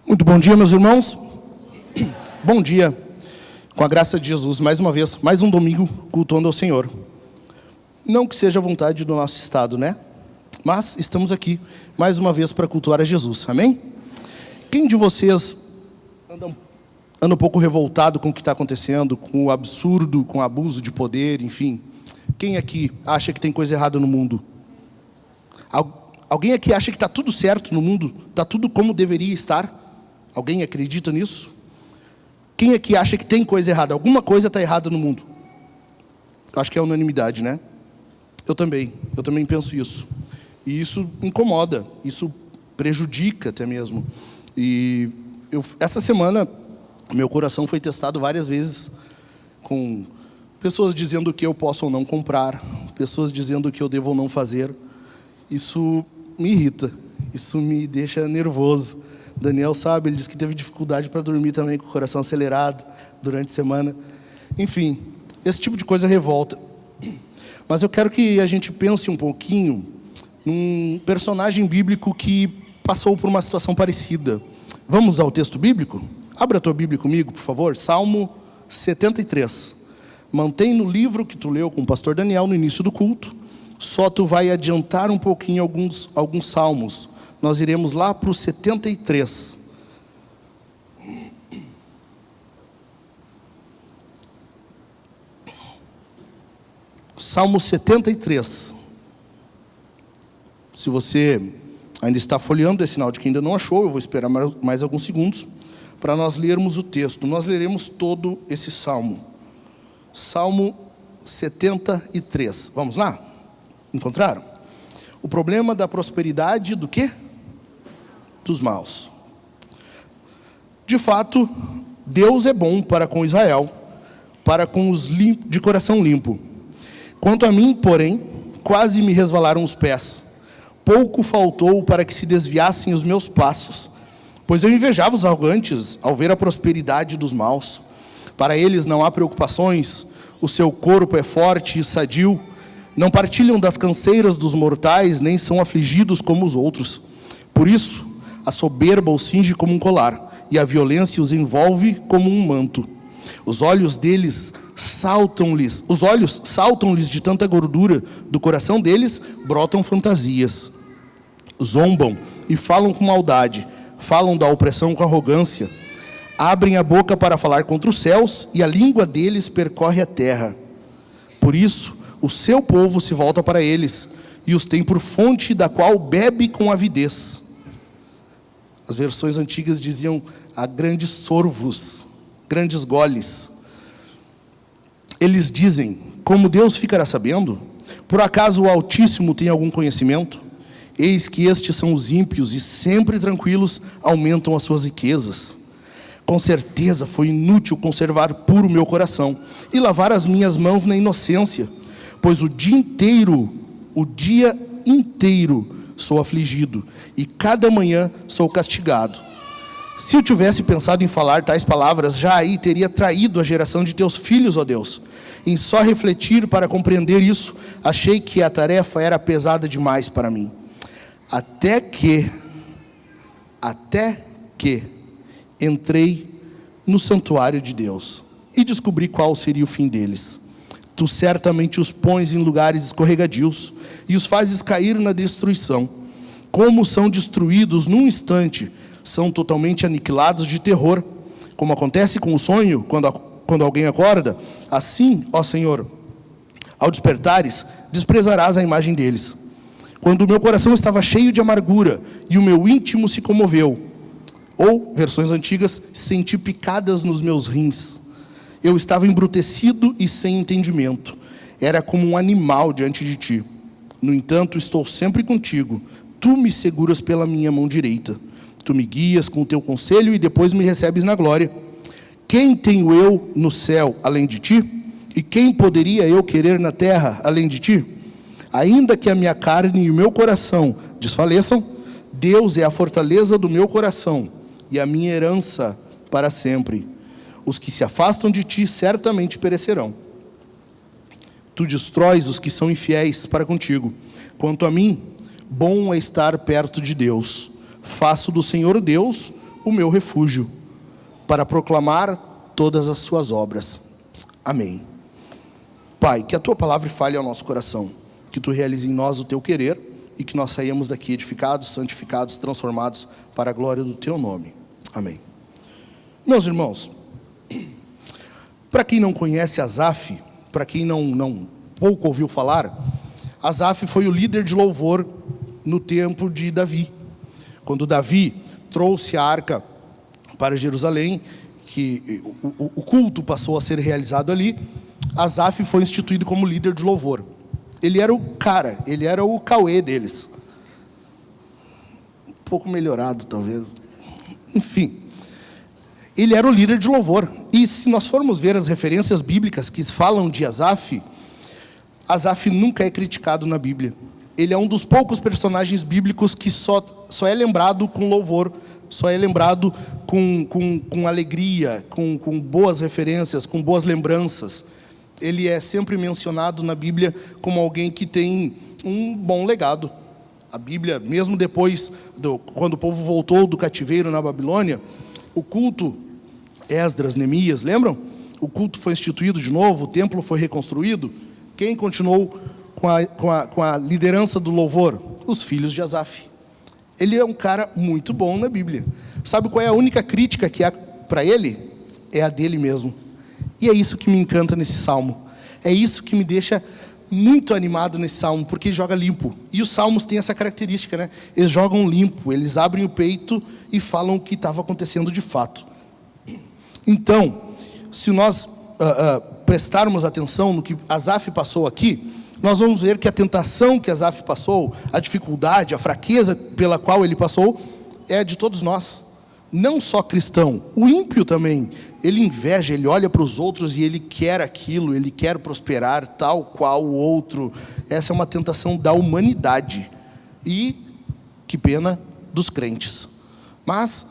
Muito bom dia, meus irmãos. Bom dia. Com a graça de Jesus, mais uma vez, mais um domingo cultuando ao Senhor. Não que seja a vontade do nosso estado, né? Mas estamos aqui mais uma vez para cultuar a Jesus. Amém? Quem de vocês anda um pouco revoltado com o que está acontecendo, com o absurdo, com o abuso de poder, enfim? Quem aqui acha que tem coisa errada no mundo? Alguém aqui acha que está tudo certo no mundo? Está tudo como deveria estar? Alguém acredita nisso? Quem aqui acha que tem coisa errada? Alguma coisa está errada no mundo? Eu acho que é unanimidade, né? Eu também penso isso. E isso incomoda, isso prejudica até mesmo. E essa semana, meu coração foi testado várias vezes com pessoas dizendo que eu posso ou não comprar, pessoas dizendo que eu devo ou não fazer. Isso me irrita, isso me deixa nervoso. Daniel sabe, ele disse que teve dificuldade para dormir também, com o coração acelerado durante a semana. Enfim, esse tipo de coisa revolta. Mas eu quero que a gente pense um pouquinho num personagem bíblico que passou por uma situação parecida. Vamos ao texto bíblico? Abra a tua Bíblia comigo, por favor. Salmo 73. Mantém no livro que tu leu com o pastor Daniel no início do culto. Só tu vai adiantar um pouquinho alguns salmos. Nós iremos lá para o 73. Salmo 73. Se você ainda está folheando, é sinal de que ainda não achou. Eu vou esperar mais alguns segundos para nós lermos o texto. Nós leremos todo esse salmo. Salmo 73. Vamos lá? Encontraram? O problema da prosperidade do quê? Dos maus. De fato, Deus é bom para com Israel, para com os de coração limpo. Quanto a mim, porém, quase me resvalaram os pés. Pouco faltou para que se desviassem os meus passos, pois eu invejava os arrogantes ao ver a prosperidade dos maus. Para eles não há preocupações, o seu corpo é forte e sadio, não partilham das canseiras dos mortais, nem são afligidos como os outros. Por isso, a soberba os cinge como um colar, e a violência os envolve como um manto. Os olhos saltam-lhes de tanta gordura, do coração deles brotam fantasias. Zombam e falam com maldade, falam da opressão com arrogância. Abrem a boca para falar contra os céus, e a língua deles percorre a terra. Por isso, o seu povo se volta para eles, e os tem por fonte da qual bebe com avidez. As versões antigas diziam a grandes sorvos, grandes goles. Eles dizem: como Deus ficará sabendo? Por acaso o Altíssimo tem algum conhecimento? Eis que estes são os ímpios e sempre tranquilos aumentam as suas riquezas. Com certeza foi inútil conservar puro meu coração e lavar as minhas mãos na inocência, pois o dia inteiro sou afligido, e cada manhã sou castigado. Se eu tivesse pensado em falar tais palavras, já aí teria traído a geração de teus filhos, ó Deus. Em só refletir para compreender isso, achei que a tarefa era pesada demais para mim. Até que entrei no santuário de Deus e descobri qual seria o fim deles. Tu certamente os pões em lugares escorregadios e os fazes cair na destruição. Como são destruídos num instante, são totalmente aniquilados de terror. Como acontece com o sonho, quando alguém acorda, assim, ó Senhor, ao despertares, desprezarás a imagem deles. Quando o meu coração estava cheio de amargura e o meu íntimo se comoveu, ou, versões antigas, senti picadas nos meus rins. Eu estava embrutecido e sem entendimento. Era como um animal diante de ti. No entanto, estou sempre contigo. Tu me seguras pela minha mão direita. Tu me guias com o teu conselho e depois me recebes na glória. Quem tenho eu no céu além de ti? E quem poderia eu querer na terra além de ti? Ainda que a minha carne e o meu coração desfaleçam, Deus é a fortaleza do meu coração e a minha herança para sempre. Os que se afastam de ti certamente perecerão. Tu destróis os que são infiéis para contigo. Quanto a mim, bom é estar perto de Deus. Faço do Senhor Deus o meu refúgio, para proclamar todas as suas obras. Amém. Pai, que a tua palavra fale ao nosso coração, que tu realize em nós o teu querer e que nós saímos daqui edificados, santificados, transformados para a glória do teu nome. Amém. Meus irmãos, para quem não conhece Asaf, para quem não pouco ouviu falar, Asaf foi o líder de louvor no tempo de Davi. Quando Davi trouxe a arca para Jerusalém, que o culto passou a ser realizado ali, Asaf foi instituído como líder de louvor. Ele era o cara, ele era o Cauê deles. Um pouco melhorado, talvez. Enfim, ele era o líder de louvor. E se nós formos ver as referências bíblicas que falam de Asaf, Asaf nunca é criticado na Bíblia. Ele é um dos poucos personagens bíblicos que só é lembrado com louvor, só é lembrado com alegria, com boas referências, com boas lembranças. Ele é sempre mencionado na Bíblia como alguém que tem um bom legado. A Bíblia, mesmo depois, quando o povo voltou do cativeiro na Babilônia, o culto, Esdras, Neemias, lembram? O culto foi instituído de novo, o templo foi reconstruído. Quem continuou com a liderança do louvor? Os filhos de Asaf. Ele é um cara muito bom na Bíblia. Sabe qual é a única crítica que há para ele? É a dele mesmo. E é isso que me encanta nesse salmo. É isso que me deixa muito animado nesse salmo, porque ele joga limpo. E os salmos têm essa característica, né? Eles jogam limpo, eles abrem o peito e falam o que estava acontecendo de fato. Então, se nós prestarmos atenção no que Asaf passou aqui, nós vamos ver que a tentação que Asaf passou, a dificuldade, a fraqueza pela qual ele passou, é de todos nós. Não só cristão, o ímpio também. Ele inveja, ele olha para os outros e ele quer aquilo, ele quer prosperar tal qual o outro. Essa é uma tentação da humanidade. E, que pena, dos crentes. Mas,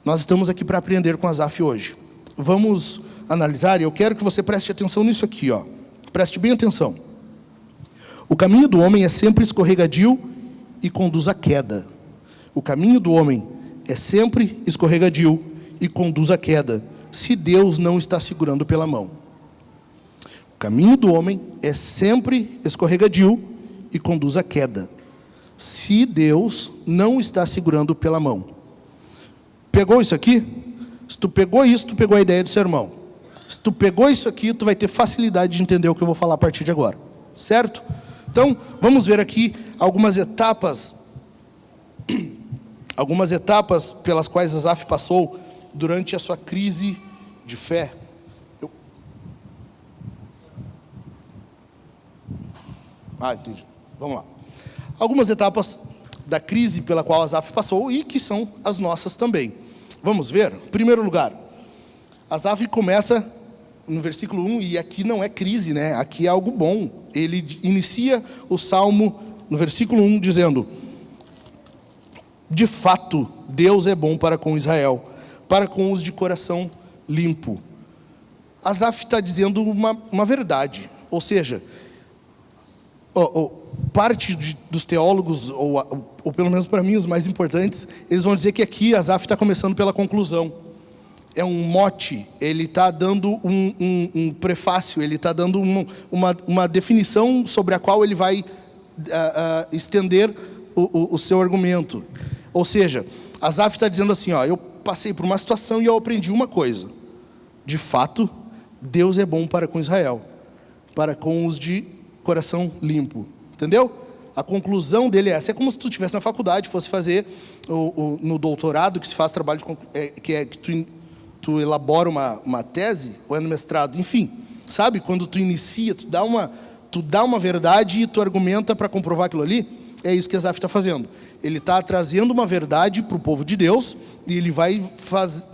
nós estamos aqui para aprender com Asaf hoje. Vamos analisar, e eu quero que você preste atenção nisso aqui, ó. Preste bem atenção. O caminho do homem é sempre escorregadio e conduz à queda. O caminho do homem é sempre escorregadio e conduz à queda, se Deus não está segurando pela mão. O caminho do homem é sempre escorregadio e conduz à queda, se Deus não está segurando pela mão. Pegou isso aqui? Se tu pegou isso, tu pegou a ideia do sermão. Se tu pegou isso aqui, tu vai ter facilidade de entender o que eu vou falar a partir de agora. Certo? Então, vamos ver aqui algumas etapas pelas quais Asaf passou durante a sua crise de fé. Entendi. Vamos lá. Algumas etapas da crise pela qual Asaf passou e que são as nossas também. Vamos ver? Em primeiro lugar, Asaf começa no versículo 1, e aqui não é crise, né? Aqui é algo bom. Ele inicia o salmo no versículo 1 dizendo: de fato, Deus é bom para com Israel, para com os de coração limpo. Asaf está dizendo uma verdade, ou seja, parte dos teólogos, ou pelo menos para mim os mais importantes, eles vão dizer que aqui Asaf está começando pela conclusão. é um mote, ele está dando um prefácio, ele está dando uma definição sobre a qual ele vai estender o seu argumento. Ou seja, Asaf está dizendo assim, eu passei por uma situação e eu aprendi uma coisa. De fato, Deus é bom para com Israel, para com os de coração limpo. Entendeu? A conclusão dele é essa. É como se tu estivesse na faculdade, fosse fazer no doutorado, que se faz trabalho que tu elabora uma tese, ou é no mestrado, enfim. Sabe? Quando tu inicia, tu dá uma verdade e tu argumenta para comprovar aquilo ali. É isso que Asaf está fazendo. Ele está trazendo uma verdade para o povo de Deus e ele vai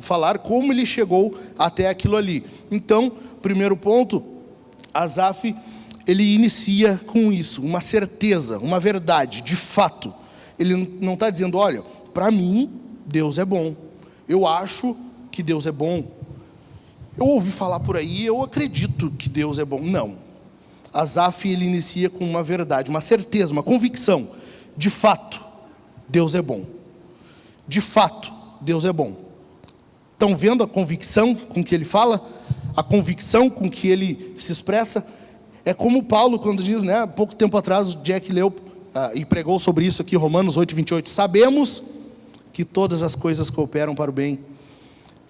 falar como ele chegou até aquilo ali. Então, primeiro ponto, Asaf, ele inicia com isso, uma certeza, uma verdade, de fato. Ele não está dizendo, olha, para mim, Deus é bom. Eu acho que Deus é bom. Eu ouvi falar por aí, eu acredito que Deus é bom. Não. Asaf, ele inicia com uma verdade, uma certeza, uma convicção. De fato, Deus é bom. De fato, Deus é bom. Estão vendo a convicção com que ele fala? A convicção com que ele se expressa? É como Paulo quando diz, há pouco tempo atrás, o Jack leu e pregou sobre isso aqui, Romanos 8:28. Sabemos que todas as coisas cooperam para o bem.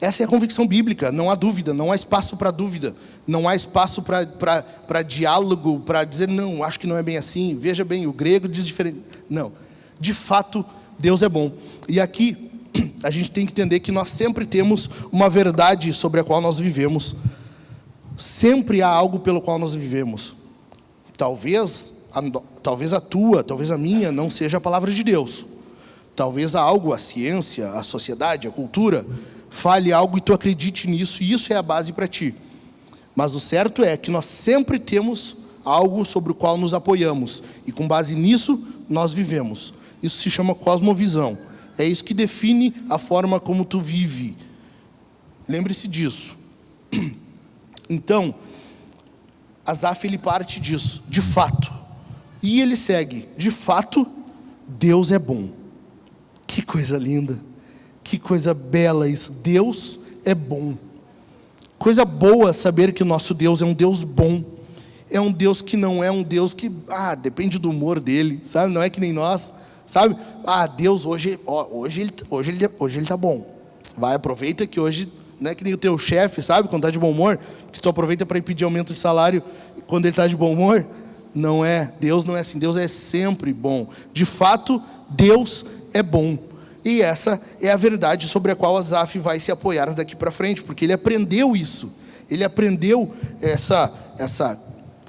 Essa é a convicção bíblica, não há dúvida, não há espaço para dúvida, não há espaço para diálogo, para dizer, não, acho que não é bem assim, veja bem, o grego diz diferente. Não, de fato, Deus é bom. E aqui, a gente tem que entender que nós sempre temos uma verdade sobre a qual nós vivemos. Sempre há algo pelo qual nós vivemos. Talvez a tua, talvez a minha, não seja a palavra de Deus. Talvez há algo, a ciência, a sociedade, a cultura, fale algo e tu acredite nisso, e isso é a base para ti. Mas o certo é que nós sempre temos algo sobre o qual nos apoiamos, e com base nisso, nós vivemos. Isso se chama cosmovisão. É isso que define a forma como tu vive. Lembre-se disso. Então, Asaf, ele parte disso, de fato. E ele segue, de fato, Deus é bom. Que coisa linda. Que coisa bela isso. Deus é bom. Coisa boa saber que o nosso Deus é um Deus bom. É um Deus que não é um Deus que, depende do humor dele, sabe? Não é que nem nós, sabe? Deus hoje ele tá bom. Vai, aproveita que hoje, não é que nem o teu chefe, sabe? Quando tá de bom humor, que tu aproveita para ir pedir aumento de salário quando ele tá de bom humor. Não é, Deus não é assim, Deus é sempre bom. De fato, Deus é bom. E essa é a verdade sobre a qual Asaf vai se apoiar daqui para frente, porque ele aprendeu isso. Ele aprendeu essa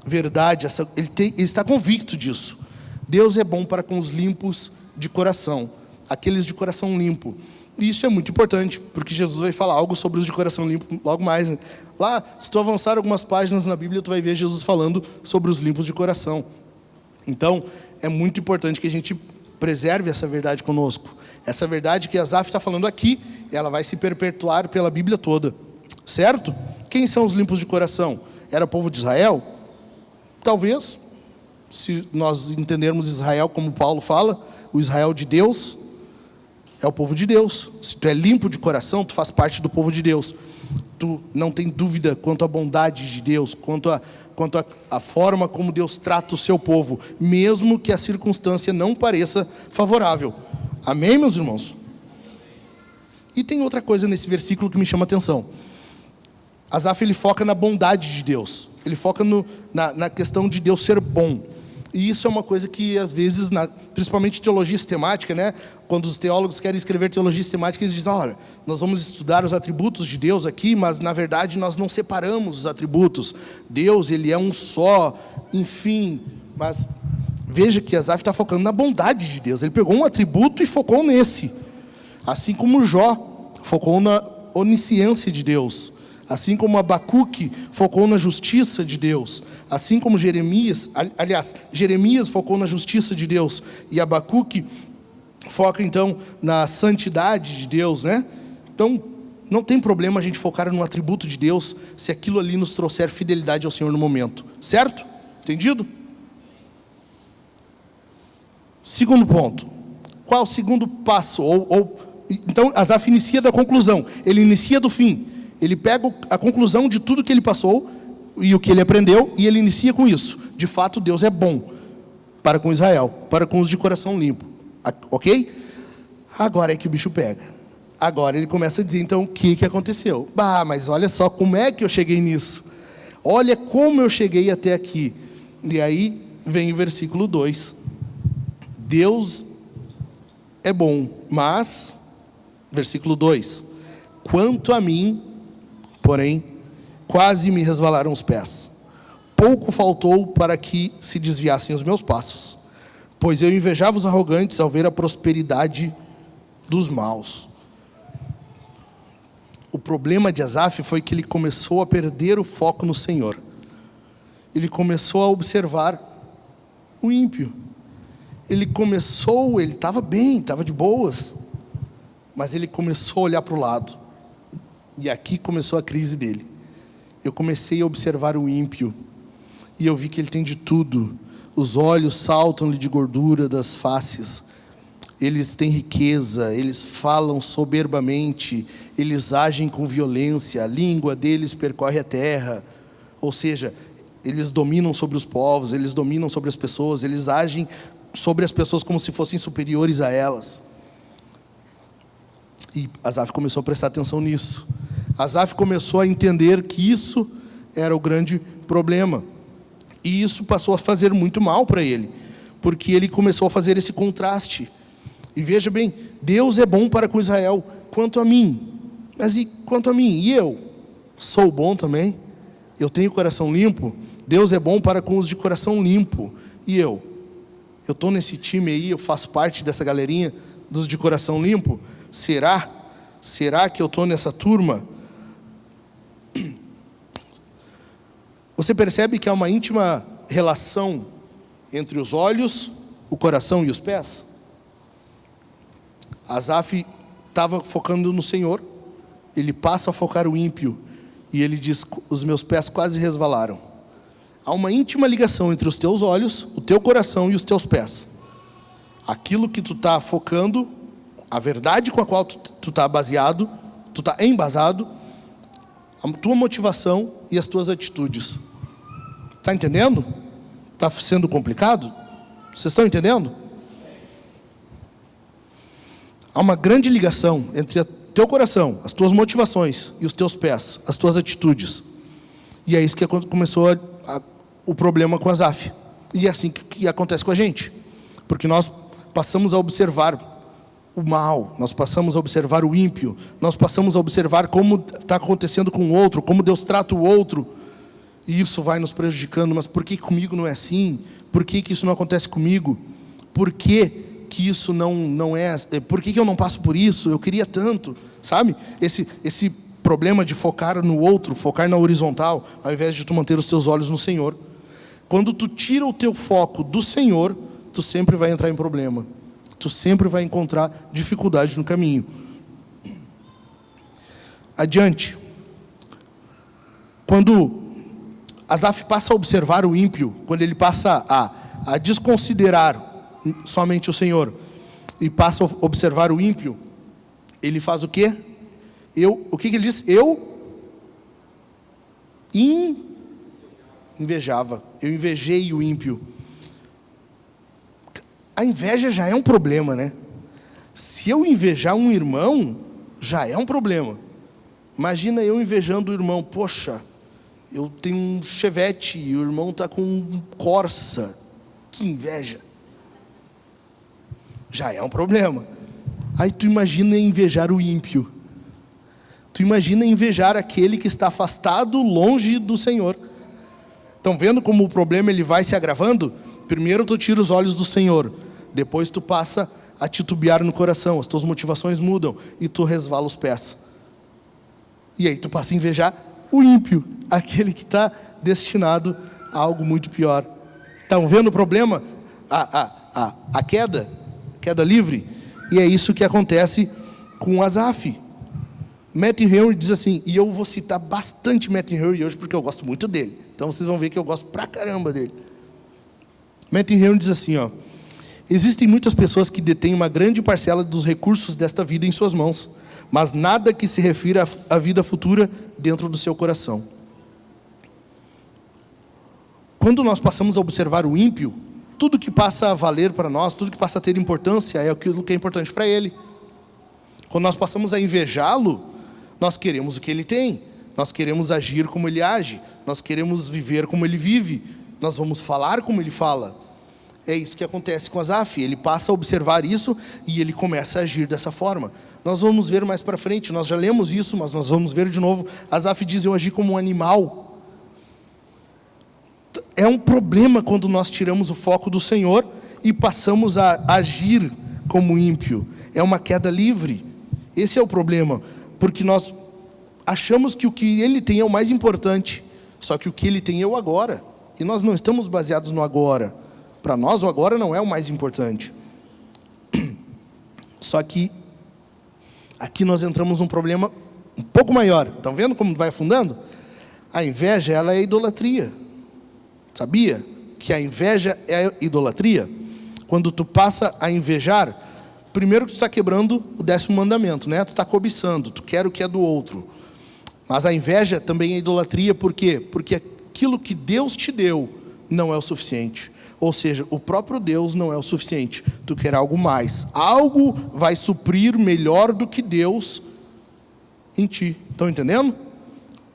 verdade, ele está convicto disso. Deus é bom para com os limpos de coração, aqueles de coração limpo. E isso é muito importante, porque Jesus vai falar algo sobre os de coração limpo logo mais, né? Lá, se tu avançar algumas páginas na Bíblia, tu vai ver Jesus falando sobre os limpos de coração. Então, é muito importante que a gente preserve essa verdade conosco. Essa verdade que Asaf está falando aqui, ela vai se perpetuar pela Bíblia toda. Certo? Quem são os limpos de coração? Era o povo de Israel? Talvez, se nós entendermos Israel como Paulo fala, o Israel de Deus é o povo de Deus. Se tu é limpo de coração, tu faz parte do povo de Deus. Tu não tem dúvida quanto à bondade de Deus, quanto à forma como Deus trata o seu povo, mesmo que a circunstância não pareça favorável. Amém, meus irmãos? E tem outra coisa nesse versículo que me chama a atenção. Asaf, ele foca na bondade de Deus. Ele foca na questão de Deus ser bom. E isso é uma coisa que, às vezes, principalmente teologia sistemática, né? Quando os teólogos querem escrever teologia sistemática, eles dizem, olha, nós vamos estudar os atributos de Deus aqui, mas, na verdade, nós não separamos os atributos. Deus, ele é um só, enfim. Mas veja que Asaf está focando na bondade de Deus. Ele pegou um atributo e focou nesse. Assim como Jó focou na onisciência de Deus. Assim como Abacuque focou na justiça de Deus. Assim como Jeremias focou na justiça de Deus. E Abacuque foca então na santidade de Deus, né? Então, não tem problema a gente focar no atributo de Deus, se aquilo ali nos trouxer fidelidade ao Senhor no momento. Certo? Entendido? Segundo ponto. Qual o segundo passo? Então, Asaf inicia da conclusão. Ele inicia do fim. Ele pega a conclusão de tudo que ele passou e o que ele aprendeu, e ele inicia com isso. De fato, Deus é bom para com Israel, para com os de coração limpo. Ok? Agora é que o bicho pega. Agora ele começa a dizer, então, o que aconteceu? Mas olha só como é que eu cheguei nisso. Olha como eu cheguei até aqui. E aí vem o versículo 2. Deus é bom, mas, versículo 2, quanto a mim, porém, quase me resvalaram os pés. Pouco faltou para que se desviassem os meus passos, pois eu invejava os arrogantes ao ver a prosperidade dos maus. O problema de Asaf foi que ele começou a perder o foco no Senhor. Ele começou a observar o ímpio. Ele estava bem, estava de boas, mas ele começou a olhar para o lado. E aqui começou a crise dele. Eu comecei a observar o ímpio, e eu vi que ele tem de tudo. Os olhos saltam-lhe de gordura das faces. Eles têm riqueza, eles falam soberbamente, eles agem com violência, a língua deles percorre a terra. Ou seja, eles dominam sobre os povos, eles dominam sobre as pessoas, eles agem sobre as pessoas como se fossem superiores a elas. E Asaf começou a prestar atenção nisso. Asaf começou a entender que isso era o grande problema. E isso passou a fazer muito mal para ele, porque ele começou a fazer esse contraste. E veja bem, Deus é bom para com Israel, quanto a mim. Mas e quanto a mim? E eu? Sou bom também? Eu tenho coração limpo? Deus é bom para com os de coração limpo. E eu? Eu estou nesse time aí, eu faço parte dessa galerinha dos de coração limpo? Será? Será que eu estou nessa turma? Você percebe que há uma íntima relação entre os olhos, o coração e os pés? Asaf estava focando no Senhor, ele passa a focar o ímpio, e ele diz, os meus pés quase resvalaram. Há uma íntima ligação entre os teus olhos, o teu coração e os teus pés. Aquilo que tu está focando, a verdade com a qual tu está baseado, tu está embasado, a tua motivação e as tuas atitudes. Está entendendo? Está sendo complicado? Vocês estão entendendo? Há uma grande ligação entre o teu coração, as tuas motivações e os teus pés, as tuas atitudes. E é isso que começou o problema com Asaf. E é assim que acontece com a gente. Porque nós passamos a observar o mal, nós passamos a observar o ímpio, nós passamos a observar como está acontecendo com o outro, como Deus trata o outro, e isso vai nos prejudicando. Mas por que comigo não é assim? Por que isso não acontece comigo? Por que isso não é? Por que eu não passo por isso? Eu queria tanto, sabe? Esse problema de focar no outro, focar na horizontal, ao invés de tu manter os teus olhos no Senhor. Quando tu tira o teu foco do Senhor, tu sempre vai entrar em problema. Tu sempre vai encontrar dificuldade no caminho. Adiante. Quando Asaf passa a observar o ímpio, quando ele passa a desconsiderar somente o Senhor e passa a observar o ímpio, ele faz o quê? O que ele diz? Invejava. Eu invejei o ímpio. A inveja já é um problema, né? Se eu invejar um irmão, já é um problema. Imagina eu invejando o irmão. Poxa, eu tenho um Chevette e o irmão está com um Corsa. Que inveja. Já é um problema. Aí tu imagina invejar o ímpio. Tu imagina invejar aquele que está afastado, longe do Senhor. Estão vendo como o problema ele vai se agravando? Primeiro tu tira os olhos do Senhor, depois tu passa a titubear no coração, as tuas motivações mudam e tu resvala os pés. E aí tu passa a invejar o ímpio, aquele que está destinado a algo muito pior. Estão vendo o problema? A queda livre? E é isso que acontece com Asaf. Matthew Henry diz assim, e eu vou citar bastante Matthew Henry hoje porque eu gosto muito dele. Então vocês vão ver que eu gosto pra caramba dele. Matthew Henry diz assim, existem muitas pessoas que detêm uma grande parcela dos recursos desta vida em suas mãos, mas nada que se refira à vida futura dentro do seu coração. Quando nós passamos a observar o ímpio, tudo que passa a valer para nós, tudo que passa a ter importância é aquilo que é importante para ele. Quando nós passamos a invejá-lo, nós queremos o que ele tem, nós queremos agir como ele age, nós queremos viver como ele vive, nós vamos falar como ele fala. É isso que acontece com Asaf, ele passa a observar isso e ele começa a agir dessa forma. Nós vamos ver mais para frente, nós já lemos isso, mas nós vamos ver de novo. Asaf diz: eu agi como um animal. É um problema quando nós tiramos o foco do Senhor e passamos a agir como ímpio. É uma queda livre. Esse é o problema, porque nós achamos que o que ele tem é o mais importante, só que o que ele tem é o agora, e nós não estamos baseados no agora. Para nós o agora não é o mais importante. Só que aqui nós entramos num problema um pouco maior. Estão vendo como vai afundando? A inveja, ela é idolatria. Sabia que a inveja é idolatria? Quando tu passa a invejar, primeiro que tu está quebrando o 10º mandamento, né? Tu está cobiçando, tu quer o que é do outro. Mas a inveja também é idolatria, por quê? Porque aquilo que Deus te deu não é o suficiente. Ou seja, o próprio Deus não é o suficiente. Tu quer algo mais. Algo vai suprir melhor do que Deus em ti. Estão entendendo?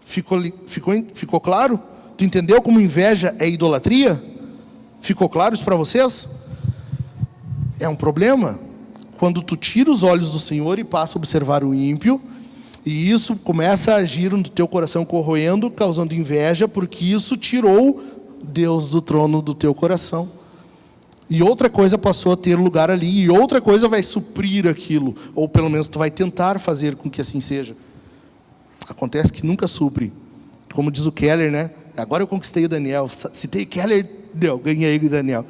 Ficou claro? Tu entendeu como inveja é idolatria? Ficou claro isso para vocês? É um problema quando tu tira os olhos do Senhor e passa a observar o ímpio, e isso começa a agir no teu coração corroendo, causando inveja, porque isso tirou Deus do trono do teu coração. E outra coisa passou a ter lugar ali, e outra coisa vai suprir aquilo, ou pelo menos tu vai tentar fazer com que assim seja. Acontece que nunca supre. Como diz o Keller, né? Agora eu conquistei o Daniel. Citei Keller, ganhei o Daniel.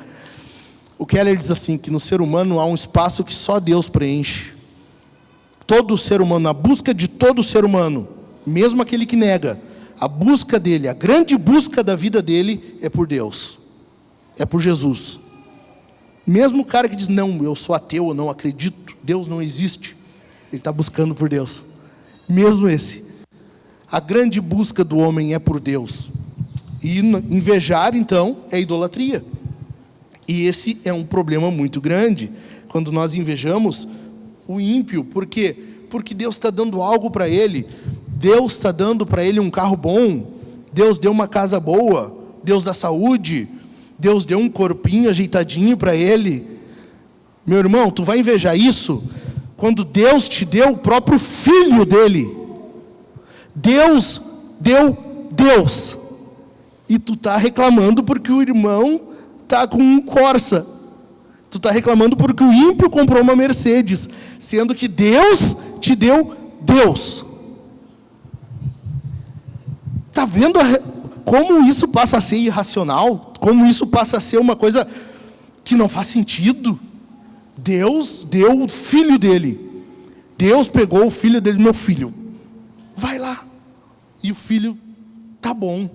O Keller diz assim, que no ser humano há um espaço que só Deus preenche. Todo ser humano, a busca de todo ser humano, mesmo aquele que nega, a busca dele, a grande busca da vida dele é por Deus. É por Jesus. Mesmo o cara que diz: não, eu sou ateu, eu não acredito, Deus não existe, ele está buscando por Deus. Mesmo esse. A grande busca do homem é por Deus. E invejar, então, é idolatria. E esse é um problema muito grande, quando nós invejamos o ímpio. Por quê? Porque Deus está dando algo para ele. Deus está dando para ele um carro bom. Deus deu uma casa boa. Deus dá saúde. Deus deu um corpinho ajeitadinho para ele. Meu irmão, tu vai invejar isso quando Deus te deu o próprio filho dele. Deus deu Deus. E tu está reclamando porque o irmão está com um Corsa. Tu está reclamando porque o ímpio comprou uma Mercedes, sendo que Deus te deu Deus. Está vendo como isso passa a ser irracional? Como isso passa a ser uma coisa que não faz sentido? Deus deu o filho dele. Deus pegou o filho dele: meu filho, vai lá. E o filho: tá bom,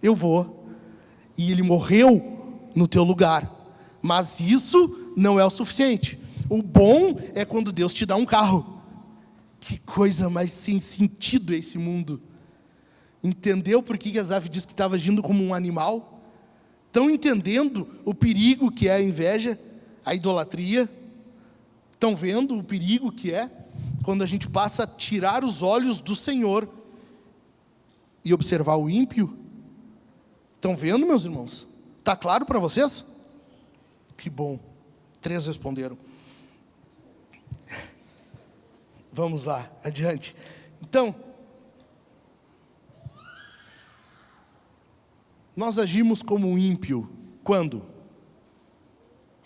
eu vou. E ele morreu no teu lugar. Mas isso não é o suficiente. O bom é quando Deus te dá um carro. Que coisa mais sem sentido é esse mundo. Entendeu por que Asaf disse que estava agindo como um animal? Estão entendendo o perigo que é a inveja, a idolatria? Estão vendo o perigo que é quando a gente passa a tirar os olhos do Senhor e observar o ímpio? Estão vendo, meus irmãos? Está claro para vocês? Que bom. 3 responderam. Vamos lá, adiante. Então, nós agimos como um ímpio. Quando?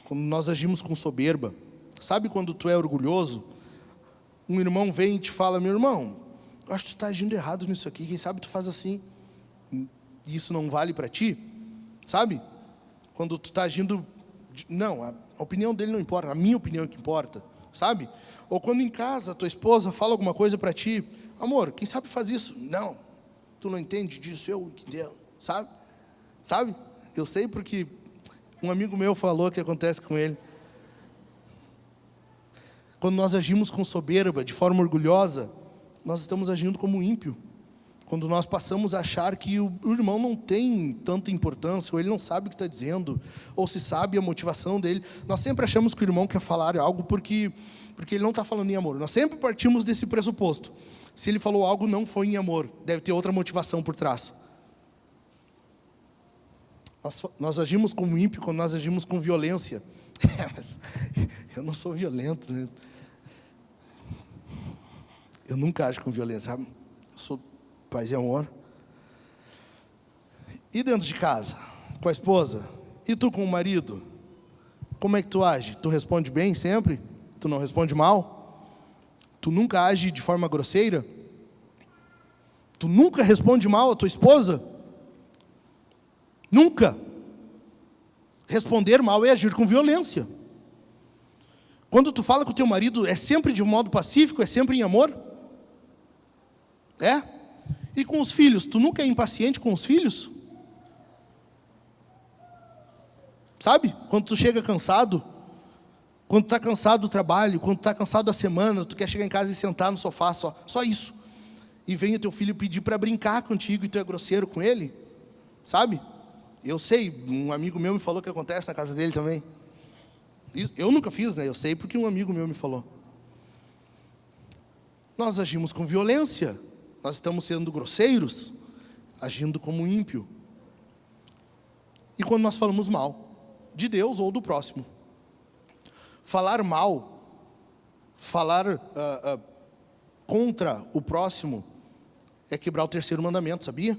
Quando nós agimos com soberba. Sabe quando tu é orgulhoso? Um irmão vem e te fala: meu irmão, eu acho que tu está agindo errado nisso aqui. Quem sabe tu faz assim. E isso não vale para ti? Sabe? Quando tu está agindo... Não, a opinião dele não importa, a minha opinião é que importa. Sabe? Ou quando em casa tua esposa fala alguma coisa para ti: amor, quem sabe faz isso? Não, tu não entende disso, eu entendo. Sabe? Sabe? Eu sei porque um amigo meu falou que acontece com ele. Quando nós agimos com soberba, de forma orgulhosa, nós estamos agindo como ímpio. Quando nós passamos a achar que o irmão não tem tanta importância, ou ele não sabe o que está dizendo, ou se sabe a motivação dele, nós sempre achamos que o irmão quer falar algo porque ele não está falando em amor. Nós sempre partimos desse pressuposto. Se ele falou algo, não foi em amor, deve ter outra motivação por trás. Nós agimos como ímpio quando nós agimos com violência. Mas eu não sou violento, né? Eu nunca ajo com violência, sabe? Eu sou paz e amor. E dentro de casa, com a esposa? E tu com o marido? Como é que tu age? Tu responde bem sempre? Tu não responde mal? Tu nunca age de forma grosseira? Tu nunca responde mal à tua esposa? Nunca. Responder mal é agir com violência. Quando tu fala com o teu marido, é sempre de um modo pacífico? É sempre em amor? É? E com os filhos, tu nunca é impaciente com os filhos? Sabe? Quando tu chega cansado, quando tu está cansado do trabalho, quando tu está cansado da semana, tu quer chegar em casa e sentar no sofá, só isso. E vem o teu filho pedir para brincar contigo e tu é grosseiro com ele? Sabe? Eu sei, um amigo meu me falou que acontece na casa dele também. Eu nunca fiz, né? Eu sei porque um amigo meu me falou. Nós agimos com violência. Nós estamos sendo grosseiros, agindo como ímpio. E quando nós falamos mal de Deus ou do próximo, falar mal, falar contra o próximo, é quebrar o terceiro mandamento, sabia?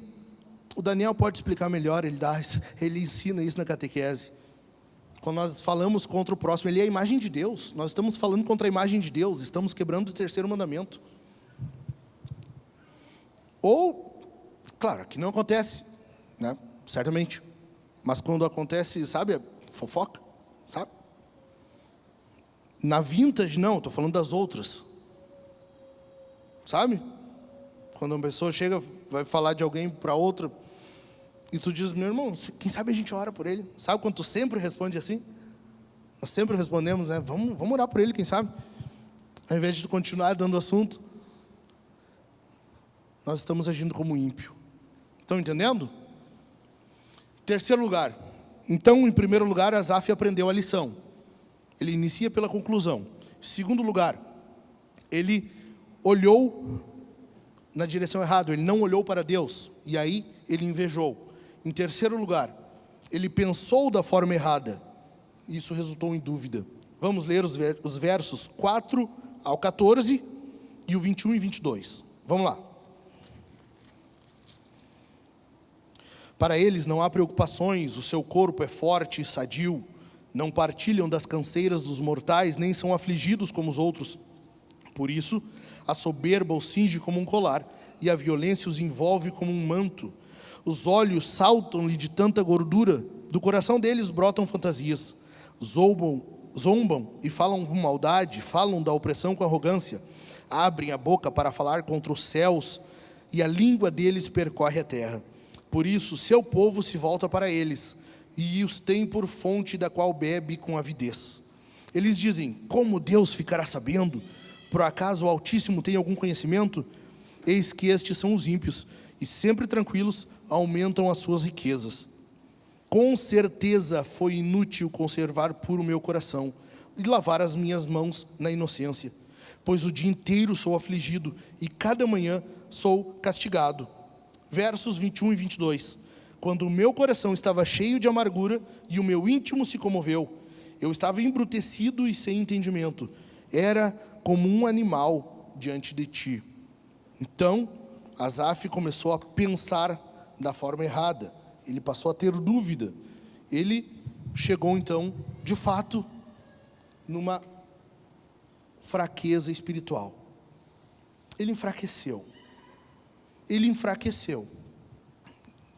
O Daniel pode explicar melhor, ele ensina isso na catequese. Quando nós falamos contra o próximo, ele é a imagem de Deus. Nós estamos falando contra a imagem de Deus, estamos quebrando o terceiro mandamento. Ou, claro, aqui não acontece, né? Certamente. Mas quando acontece, sabe, fofoca, sabe? Na vintage, não, estou falando das outras. Sabe? Quando uma pessoa chega, vai falar de alguém para outra, e tu diz, meu irmão, quem sabe a gente ora por ele. Sabe quando tu sempre responde assim? Nós sempre respondemos, né? Vamos orar por ele, quem sabe? Ao invés de tu continuar dando assunto, nós estamos agindo como ímpio. Estão entendendo? Terceiro lugar. Então, em primeiro lugar, Asaf aprendeu a lição. Ele inicia pela conclusão. Segundo lugar, ele olhou na direção errada, ele não olhou para Deus, e aí ele invejou. Em terceiro lugar, ele pensou da forma errada, e isso resultou em dúvida. Vamos ler os versos 4 ao 14 e o 21 e 22. Vamos lá. Para eles não há preocupações, o seu corpo é forte e sadio, não partilham das canseiras dos mortais, nem são afligidos como os outros. Por isso, a soberba os cinge como um colar, e a violência os envolve como um manto. Os olhos saltam-lhe de tanta gordura, do coração deles brotam fantasias. Zombam e falam com maldade, falam da opressão com arrogância. Abrem a boca para falar contra os céus, e a língua deles percorre a terra. Por isso, seu povo se volta para eles, e os tem por fonte da qual bebe com avidez. Eles dizem, como Deus ficará sabendo? Por acaso o Altíssimo tem algum conhecimento? Eis que estes são os ímpios, e sempre tranquilos aumentam as suas riquezas. Com certeza foi inútil conservar puro o meu coração, e lavar as minhas mãos na inocência, pois o dia inteiro sou afligido, e cada manhã sou castigado. Versos 21 e 22. Quando o meu coração estava cheio de amargura e o meu íntimo se comoveu, eu estava embrutecido e sem entendimento. Era como um animal diante de ti. Então, Asaf começou a pensar da forma errada. Ele passou a ter dúvida. Ele chegou então, de fato, numa fraqueza espiritual. Ele enfraqueceu.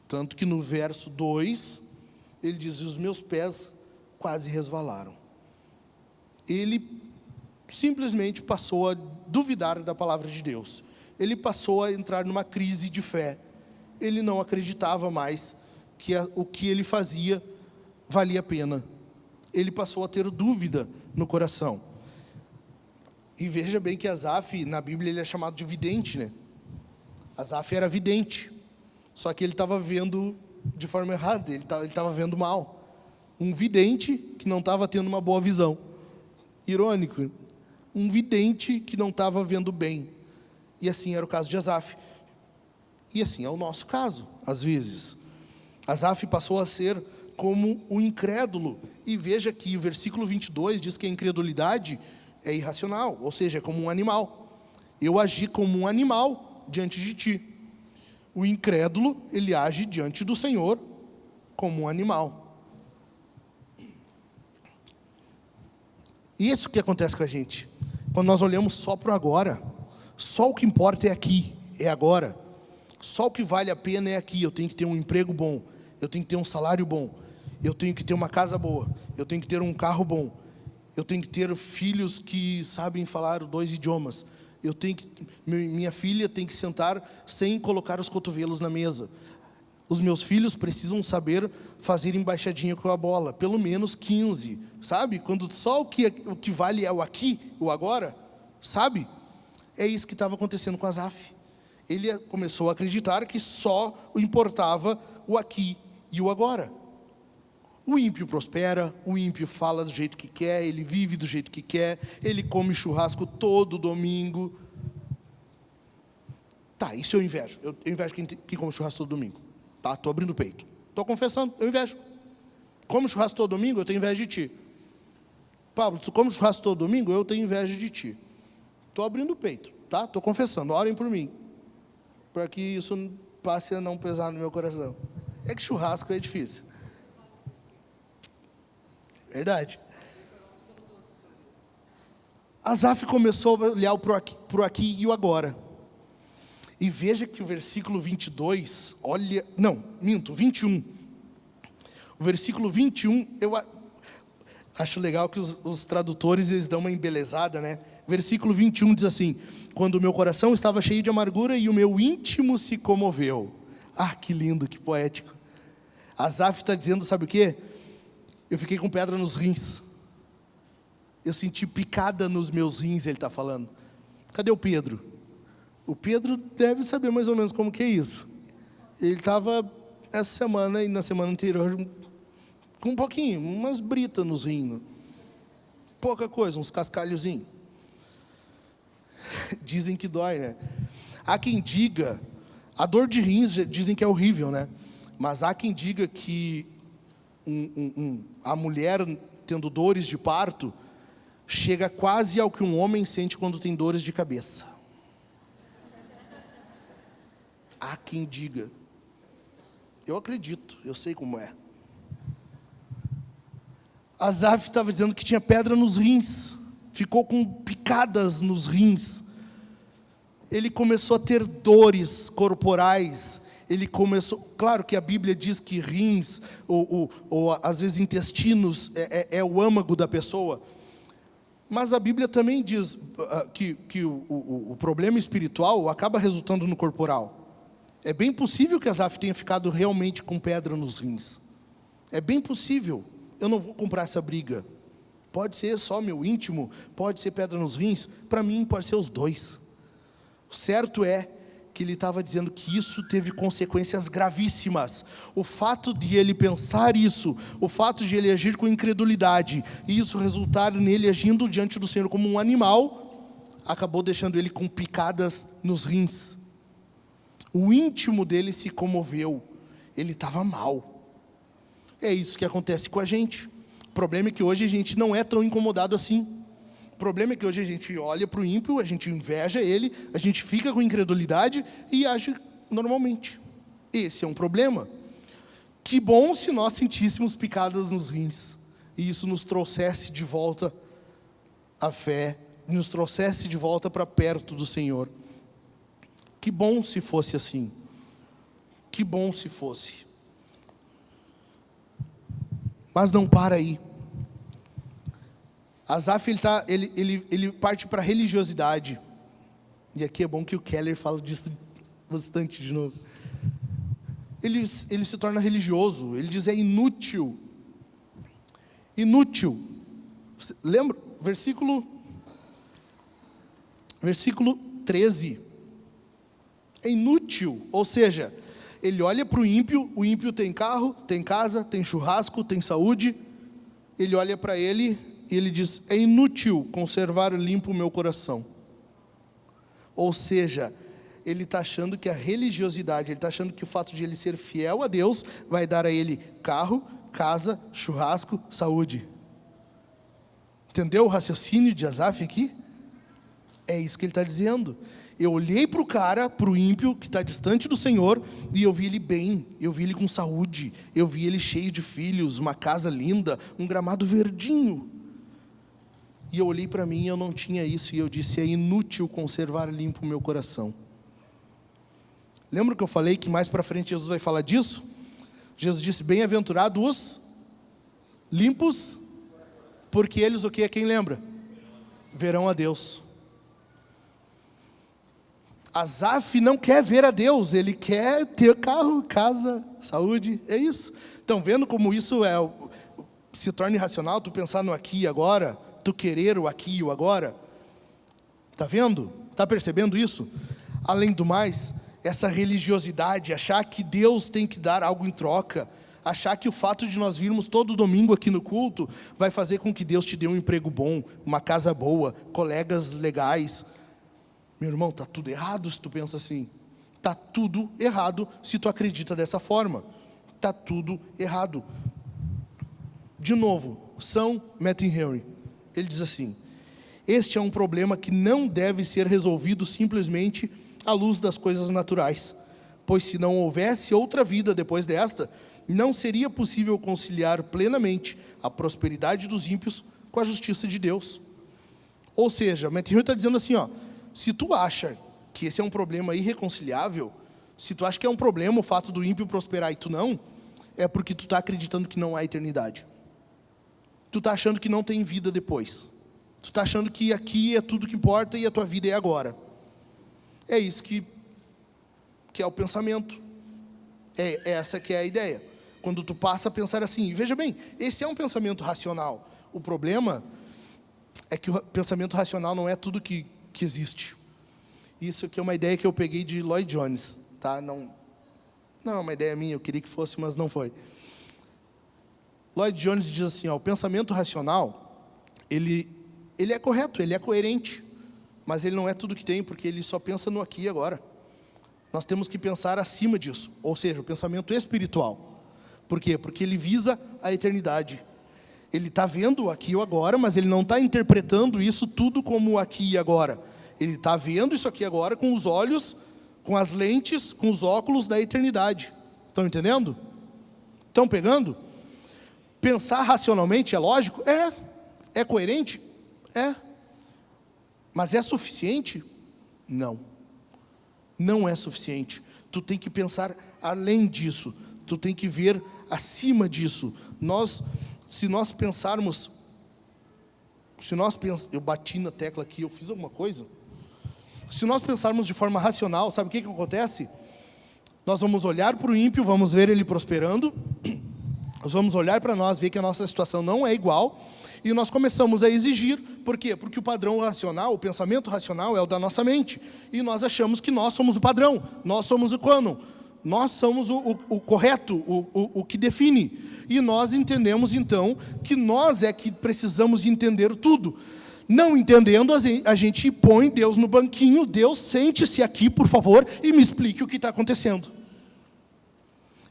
Tanto que no verso 2, ele diz, os meus pés quase resvalaram. Ele simplesmente passou a duvidar da palavra de Deus. Ele passou a entrar numa crise de fé. Ele não acreditava mais que o que ele fazia valia a pena. Ele passou a ter dúvida no coração. E veja bem que Asaf, na Bíblia, ele é chamado de vidente, né? Asaf era vidente, só que ele estava vendo de forma errada, ele estava vendo mal. Um vidente que não estava tendo uma boa visão. Irônico. Um vidente que não estava vendo bem. E assim era o caso de Asaf. E assim é o nosso caso, às vezes. Asaf passou a ser como o incrédulo. E veja que o versículo 22 diz que a incredulidade é irracional, ou seja, é como um animal. Eu agi como um animal diante de ti. O incrédulo, ele age diante do Senhor como um animal. E isso que acontece com a gente. Quando nós olhamos só para o agora, só o que importa é aqui, é agora. Só o que vale a pena é aqui. Eu tenho que ter um emprego bom, eu tenho que ter um salário bom, eu tenho que ter uma casa boa, eu tenho que ter um carro bom, eu tenho que ter filhos que sabem falar 2 idiomas, minha filha tem que sentar sem colocar os cotovelos na mesa. Os meus filhos precisam saber fazer embaixadinha com a bola, pelo menos 15, sabe? Quando só o que vale é o aqui, o agora, sabe? É isso que estava acontecendo com Asaf. Ele começou a acreditar que só o importava o aqui e o agora. O ímpio prospera, o ímpio fala do jeito que quer, ele vive do jeito que quer, ele come churrasco todo domingo. Tá, isso eu invejo. Eu invejo quem come churrasco todo domingo. Tá, estou abrindo o peito. Estou confessando, eu invejo. Come churrasco todo domingo, eu tenho inveja de ti. Pablo, tu come churrasco todo domingo, eu tenho inveja de ti. Estou abrindo o peito, tá? Estou confessando, orem por mim. Para que isso passe a não pesar no meu coração. É que churrasco é difícil. Verdade. Asaf começou a olhar para o aqui e o agora. E veja que o versículo 22, 21. O versículo 21, eu acho legal que os tradutores, eles dão uma embelezada, né? Versículo 21 diz assim: quando o meu coração estava cheio de amargura e o meu íntimo se comoveu. Ah, que lindo, que poético. Asaf está dizendo, sabe o quê? Eu fiquei com pedra nos rins. Eu senti picada nos meus rins, ele está falando. Cadê o Pedro? O Pedro deve saber mais ou menos como que é isso. Ele estava essa semana e na semana anterior com um pouquinho, umas britas nos rins. Pouca coisa, uns cascalhozinhos. Dizem que dói, né? Há quem diga, a dor de rins dizem que é horrível, né? Mas há quem diga que a mulher tendo dores de parto chega quase ao que um homem sente quando tem dores de cabeça. Há quem diga. Eu acredito, eu sei como é. Asaf estava dizendo que tinha pedra nos rins, ficou com picadas nos rins. Ele começou a ter dores corporais. Ele começou, claro que a Bíblia diz que rins, ou às vezes intestinos, é o âmago da pessoa. Mas a Bíblia também diz que o problema espiritual acaba resultando no corporal. É bem possível que Asaf tenha ficado realmente com pedra nos rins. É bem possível. Eu não vou comprar essa briga. Pode ser só meu íntimo, pode ser pedra nos rins. Para mim pode ser os dois. O certo é que ele estava dizendo que isso teve consequências gravíssimas. O fato de ele pensar isso, o fato de ele agir com incredulidade, e isso resultar nele agindo diante do Senhor como um animal, acabou deixando ele com picadas nos rins. O íntimo dele se comoveu. Ele estava mal. É isso que acontece com a gente. O problema é que hoje a gente não é tão incomodado assim. O problema é que hoje a gente olha para o ímpio, a gente inveja ele, a gente fica com incredulidade e age normalmente. Esse é um problema. Que bom se nós sentíssemos picadas nos rins e isso nos trouxesse de volta a fé, nos trouxesse de volta para perto do Senhor. Que bom se fosse assim. Que bom se fosse. Mas não para aí. Asaf, ele parte para a religiosidade. E aqui é bom que o Keller fala disso bastante de novo. Ele se torna religioso. Ele diz, é inútil. Inútil. Lembra? Versículo Versículo 13. É inútil, ou seja, ele olha para o ímpio tem carro, tem casa, tem churrasco, tem saúde. Ele olha para ele e ele diz: é inútil conservar limpo o meu coração. Ou seja, ele está achando que a religiosidade, ele está achando que o fato de ele ser fiel a Deus vai dar a ele carro, casa, churrasco, saúde. Entendeu o raciocínio de Asaf aqui? É isso que ele está dizendo. Eu olhei para o cara, para o ímpio, que está distante do Senhor, e eu vi ele bem, eu vi ele com saúde, eu vi ele cheio de filhos, uma casa linda, um gramado verdinho. E eu olhei para mim e eu não tinha isso, e eu disse: é inútil conservar limpo o meu coração. Lembra que eu falei que mais para frente Jesus vai falar disso? Jesus disse: bem-aventurados os limpos, porque eles o que? Quem lembra? Verão a Deus. Asaf não quer ver a Deus, ele quer ter carro, casa, saúde, é isso. Então, vendo como isso se torna irracional, tu pensar no aqui e agora, tu querer o aqui e o agora, tá vendo? Tá percebendo isso? Além do mais, essa religiosidade, achar que Deus tem que dar algo em troca, achar que o fato de nós virmos todo domingo aqui no culto vai fazer com que Deus te dê um emprego bom, uma casa boa, colegas legais. Meu irmão, está tudo errado se tu pensa assim. Está tudo errado se tu acredita dessa forma. Está tudo errado. De novo, São Matthew Henry, ele diz assim: este é um problema que não deve ser resolvido simplesmente à luz das coisas naturais, pois se não houvesse outra vida depois desta, não seria possível conciliar plenamente a prosperidade dos ímpios com a justiça de Deus. Ou seja, Matthew Henry está dizendo assim, se tu acha que esse é um problema irreconciliável, se tu acha que é um problema o fato do ímpio prosperar e tu não, é porque tu está acreditando que não há eternidade. Tu está achando que não tem vida depois. Tu está achando que aqui é tudo que importa e a tua vida é agora. É isso que é o pensamento. É essa que é a ideia. Quando tu passa a pensar assim, veja bem, esse é um pensamento racional. O problema é que o pensamento racional não é tudo que existe. Isso aqui é uma ideia que eu peguei de Lloyd Jones, tá? Não é uma ideia minha, eu queria que fosse, mas não foi. Lloyd Jones diz assim, o pensamento racional, ele é correto, ele é coerente, mas ele não é tudo que tem, porque ele só pensa no aqui e agora. Nós temos que pensar acima disso, ou seja, o pensamento espiritual. Por quê? Porque ele visa a eternidade. Ele está vendo o aqui e o agora, mas ele não está interpretando isso tudo como o aqui e agora. Ele está vendo isso aqui agora com os olhos, com as lentes, com os óculos da eternidade. Estão entendendo? Estão pegando? Pensar racionalmente é lógico? É coerente? É. Mas é suficiente? Não. Não é suficiente. Tu tem que pensar além disso. Tu tem que ver acima disso. Se nós pensarmos, eu bati na tecla aqui, eu fiz alguma coisa? Se nós pensarmos de forma racional, sabe o que acontece? Nós vamos olhar para o ímpio, vamos ver ele prosperando, nós vamos olhar para nós, ver que a nossa situação não é igual, e nós começamos a exigir. Por quê? Porque o padrão racional, o pensamento racional é o da nossa mente, e nós achamos que nós somos o padrão, nós somos o cânon, nós somos o correto, o que define. E nós entendemos então que nós é que precisamos entender tudo. Não entendendo, a gente põe Deus no banquinho. Deus, sente-se aqui, por favor, e me explique o que está acontecendo.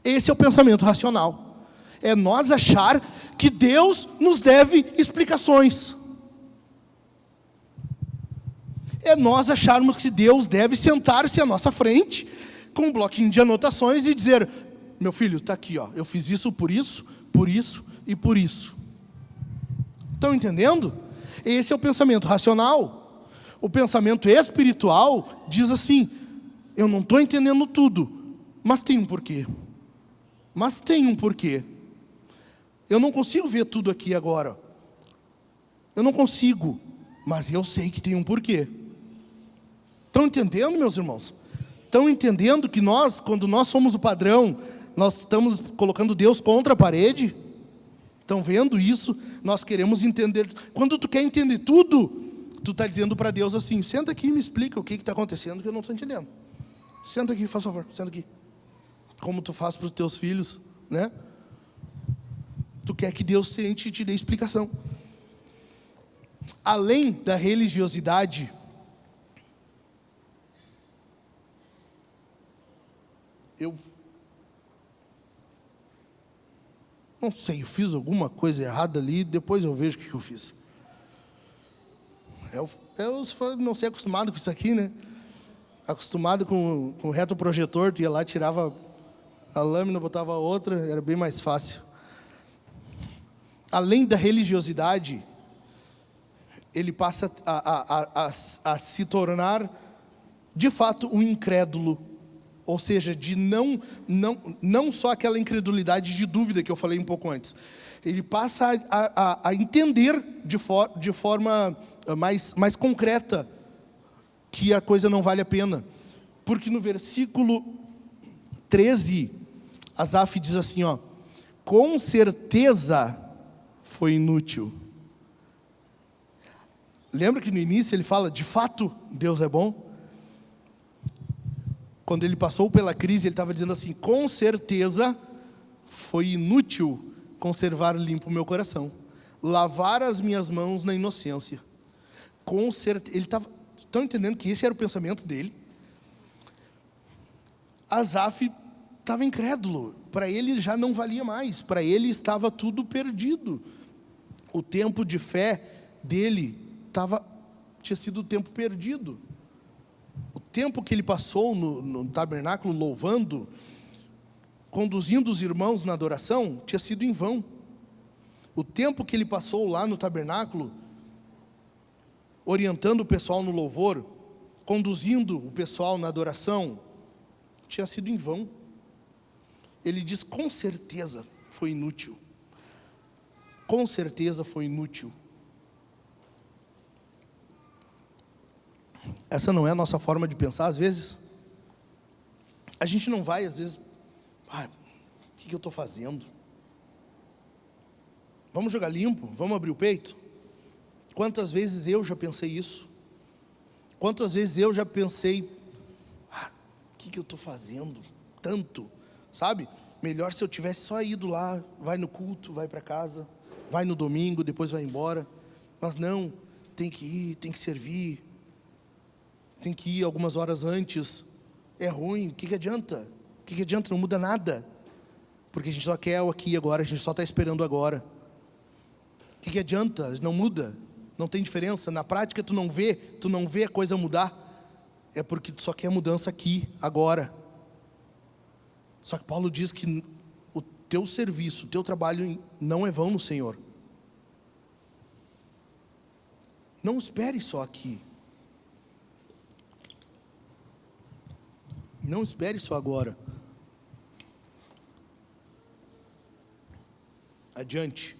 Esse é o pensamento racional. É nós achar que Deus nos deve explicações. É nós acharmos que Deus deve sentar-se à nossa frente com um bloquinho de anotações e dizer: meu filho, está aqui, eu fiz isso por isso, por isso e por isso. Estão entendendo? Esse é o pensamento racional. O pensamento espiritual diz assim: eu não estou entendendo tudo, mas tem um porquê. Mas tem um porquê. Eu não consigo ver tudo aqui agora. Eu não consigo, mas eu sei que tem um porquê. Estão entendendo, meus irmãos? Estão entendendo que nós, quando nós somos o padrão, nós estamos colocando Deus contra a parede? Estão vendo isso? Nós queremos entender. Quando tu quer entender tudo, tu está dizendo para Deus assim: senta aqui e me explica o que está acontecendo, que eu não estou entendendo. Senta aqui, faz favor, senta aqui. Como tu faz para os teus filhos, né? Tu quer que Deus sente e te dê explicação. Além da religiosidade, eu não sei, eu fiz alguma coisa errada ali, depois eu vejo o que eu fiz. Eu não sei, acostumado com isso aqui, né? Acostumado com o retroprojetor, tu ia lá, tirava a lâmina, botava outra, era bem mais fácil. Além da religiosidade, ele passa a se tornar, de fato, um incrédulo. Ou seja, de não só aquela incredulidade de dúvida que eu falei um pouco antes. Ele passa a entender de forma mais concreta que a coisa não vale a pena. Porque no versículo 13, Asaf diz assim, ó: com certeza foi inútil. Lembra que no início ele fala, de fato, Deus é bom? Quando ele passou pela crise, ele estava dizendo assim: com certeza foi inútil conservar limpo o meu coração, lavar as minhas mãos na inocência. Com certeza, ele estava, estão entendendo que esse era o pensamento dele? Asaf estava incrédulo, para ele já não valia mais, para ele estava tudo perdido. O tempo de fé dele tinha sido o tempo perdido. O tempo que ele passou no tabernáculo louvando, conduzindo os irmãos na adoração, tinha sido em vão. O tempo que ele passou lá no tabernáculo, orientando o pessoal no louvor, conduzindo o pessoal na adoração, tinha sido em vão. Ele diz: com certeza foi inútil. Com certeza foi inútil. Essa não é a nossa forma de pensar, às vezes? A gente não vai, às vezes, o que eu estou fazendo? Vamos jogar limpo? Vamos abrir o peito? Quantas vezes eu já pensei isso? Quantas vezes eu já pensei, o que eu estou fazendo? Tanto, sabe? Melhor se eu tivesse só ido lá, vai no culto, vai para casa, vai no domingo, depois vai embora. Mas não, tem que ir, tem que servir. Tem que ir algumas horas antes. É ruim, o que adianta? O que adianta? Não muda nada. Porque a gente só quer o aqui e agora, a gente só está esperando agora. O que adianta? Não muda, não tem diferença. Na prática tu não vê a coisa mudar. É porque tu só quer mudança aqui, agora. Só que Paulo diz que o teu serviço, o teu trabalho não é vão no Senhor. Não espere só aqui. Não espere só agora. Adiante.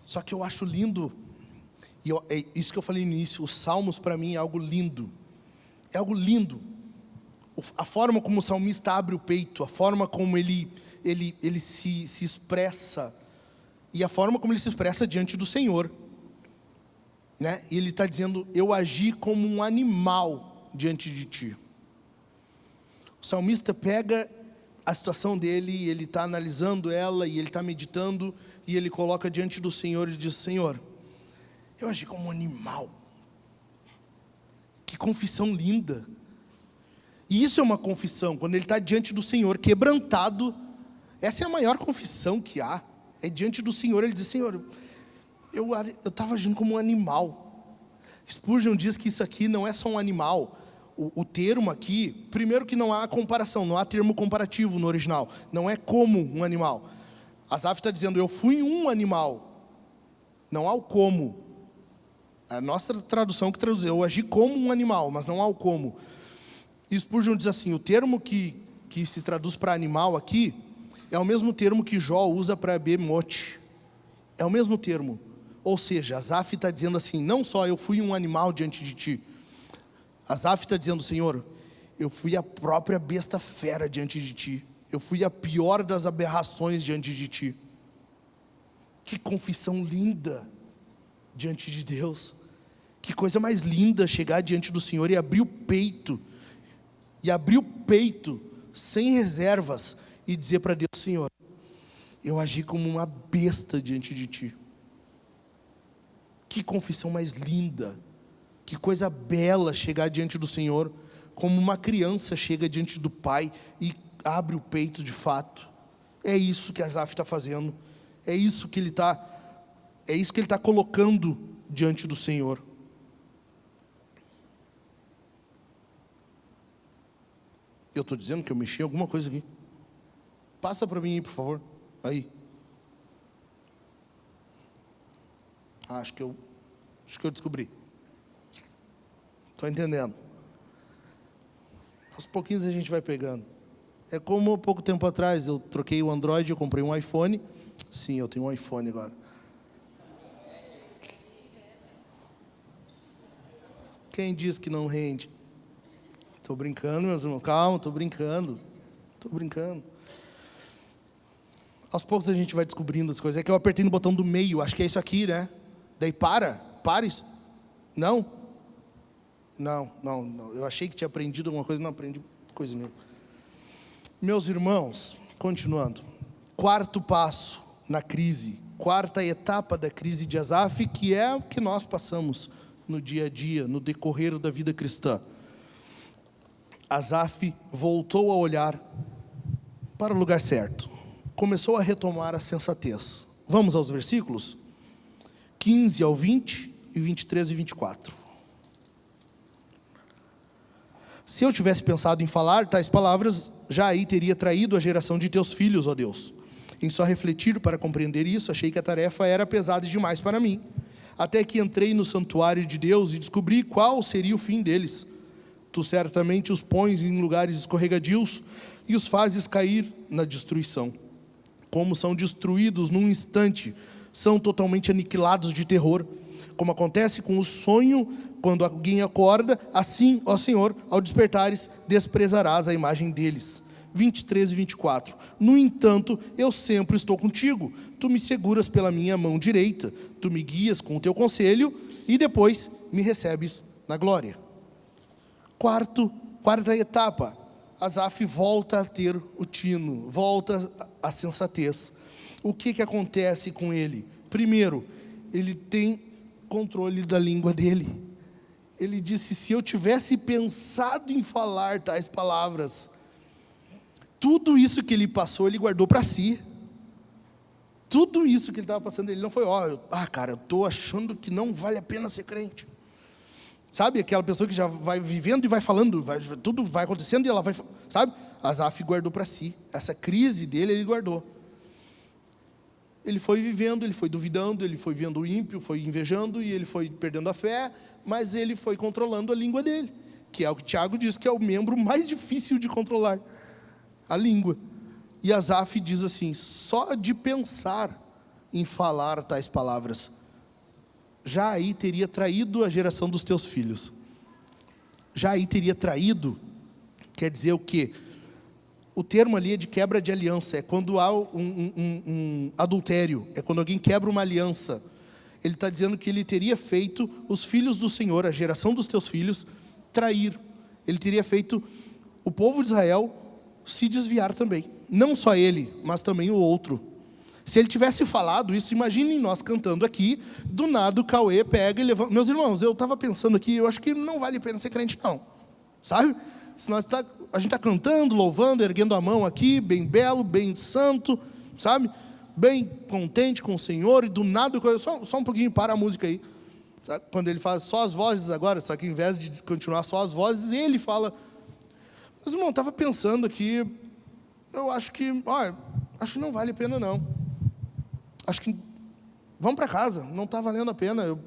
Só que eu acho lindo, e é isso que eu falei no início, os salmos para mim é algo lindo. É algo lindo. A forma como o salmista abre o peito, a forma como ele se expressa, e a forma como ele se expressa diante do Senhor. Né? E ele está dizendo: eu agi como um animal diante de ti. O salmista pega a situação dele, ele está analisando ela, e ele está meditando, e ele coloca diante do Senhor e diz: Senhor, eu agi como um animal. Que confissão linda. E isso é uma confissão, quando ele está diante do Senhor, quebrantado. Essa é a maior confissão que há, é diante do Senhor. Ele diz: Senhor, eu estava agindo como um animal. Spurgeon diz que isso aqui não é só um animal. O termo aqui, primeiro que não há comparação, não há termo comparativo no original, não é como um animal. Asaf está dizendo: eu fui um animal, não há o como. A nossa tradução que traduziu: eu agi como um animal, mas não há o como. E Spurgeon diz assim: o termo que se traduz para animal aqui é o mesmo termo que Jó usa para bemote. É o mesmo termo. Ou seja, Asaf está dizendo assim: não só eu fui um animal diante de ti. Asaf está dizendo: Senhor, eu fui a própria besta fera diante de ti. Eu fui a pior das aberrações diante de ti. Que confissão linda. diante de Deus. Que coisa mais linda chegar diante do Senhor e abrir o peito, sem reservas, e dizer para Deus: Senhor, eu agi como uma besta diante de Ti. Que confissão mais linda, que coisa bela chegar diante do Senhor, como uma criança chega diante do Pai e abre o peito de fato. É isso que Asaf está fazendo, é isso que ele está colocando diante do Senhor. Eu estou dizendo que eu mexi em alguma coisa aqui. Passa para mim aí, por favor. Aí. Acho que eu descobri. Estou entendendo. Aos pouquinhos a gente vai pegando. É como pouco tempo atrás eu troquei o Android, eu comprei um iPhone. Sim, eu tenho um iPhone agora. Quem diz que não rende? Estou brincando, meus irmãos. Calma, estou brincando. Aos poucos a gente vai descobrindo as coisas. É que eu apertei no botão do meio, acho que é isso aqui, né? Daí para isso. Não. Eu achei que tinha aprendido alguma coisa, não aprendi coisa nenhuma. Meus irmãos, continuando. Quarto passo na crise, quarta etapa da crise de Asaf, que é o que nós passamos no dia a dia, no decorrer da vida cristã. Asaf voltou a olhar para o lugar certo. Começou a retomar a sensatez. Vamos aos versículos 15 ao 20 e 23 e 24. Se eu tivesse pensado em falar tais palavras, já aí teria traído a geração de teus filhos, ó Deus. Em só refletir para compreender isso, achei que a tarefa era pesada demais para mim. Até que entrei no santuário de Deus e descobri qual seria o fim deles. Tu certamente os pões em lugares escorregadios e os fazes cair na destruição. Como são destruídos num instante, são totalmente aniquilados de terror. Como acontece com o sonho, quando alguém acorda, assim, ó Senhor, ao despertares, desprezarás a imagem deles. 23 e 24. No entanto, eu sempre estou contigo. Tu me seguras pela minha mão direita. Tu me guias com o teu conselho e depois me recebes na glória. Quarta etapa. Asaf volta a ter o tino, volta a sensatez. O que acontece com ele? Primeiro, ele tem controle da língua dele. Ele disse: se eu tivesse pensado em falar tais palavras, tudo isso que ele passou, ele guardou para si. Tudo isso que ele estava passando, ele não foi: cara, eu estou achando que não vale a pena ser crente. Sabe, aquela pessoa que já vai vivendo e vai falando, tudo vai acontecendo e ela vai, sabe? Asaf guardou para si. Essa crise dele, ele guardou. Ele foi vivendo, ele foi duvidando, ele foi vendo o ímpio, foi invejando e ele foi perdendo a fé, mas ele foi controlando a língua dele, que é o que Tiago diz que é o membro mais difícil de controlar, a língua. E Asaf diz assim: só de pensar em falar tais palavras, já aí teria traído a geração dos teus filhos. Já aí teria traído, quer dizer o quê? O termo ali é de quebra de aliança, é quando há um adultério, é quando alguém quebra uma aliança. Ele está dizendo que ele teria feito os filhos do Senhor, a geração dos teus filhos, trair. Ele teria feito o povo de Israel se desviar também. Não só ele, mas também o outro. Se ele tivesse falado isso, imaginem nós cantando aqui, do nada o Cauê pega e levanta. Meus irmãos, eu estava pensando aqui, eu acho que não vale a pena ser crente não, sabe? Se a gente está cantando, louvando, erguendo a mão aqui, bem belo, bem santo, sabe? Bem contente com o Senhor, e do nada, só um pouquinho, para a música aí. Sabe? Quando ele faz só as vozes agora, só que ao invés de continuar só as vozes, ele fala: mas irmão, estava pensando aqui, eu acho que não vale a pena não. Acho que vamos para casa, não está valendo a pena. Eu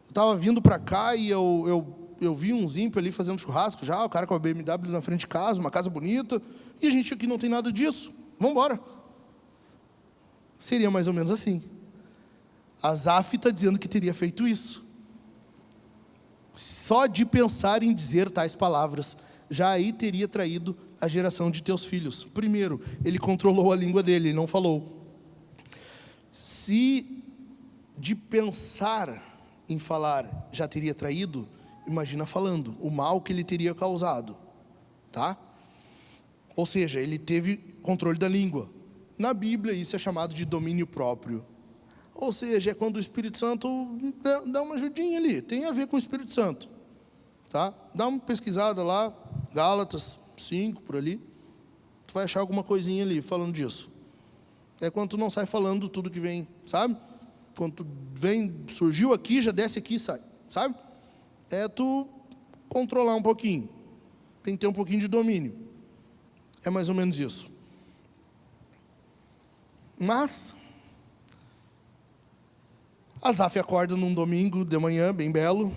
estava vindo para cá e eu vi uns ímpios ali fazendo churrasco já, o cara com a BMW na frente de casa, uma casa bonita, e a gente aqui não tem nada disso, vamos embora. Seria mais ou menos assim. Asaf está dizendo que teria feito isso. Só de pensar em dizer tais palavras, já aí teria traído a geração de teus filhos. Primeiro, ele controlou a língua dele, ele não falou. Se de pensar em falar já teria traído, imagina falando o mal que ele teria causado, tá? Ou seja, ele teve controle da língua. Na Bíblia isso é chamado de domínio próprio. Ou seja, é quando o Espírito Santo dá uma ajudinha ali, tem a ver com o Espírito Santo, tá? Dá uma pesquisada lá, Gálatas 5 por ali, tu vai achar alguma coisinha ali falando disso. É quando tu não sai falando tudo que vem, sabe? Quando tu vem, surgiu aqui, já desce aqui e sai, sabe? É tu controlar um pouquinho, tem que ter um pouquinho de domínio. É mais ou menos isso. Mas Asaf acorda num domingo de manhã, bem belo,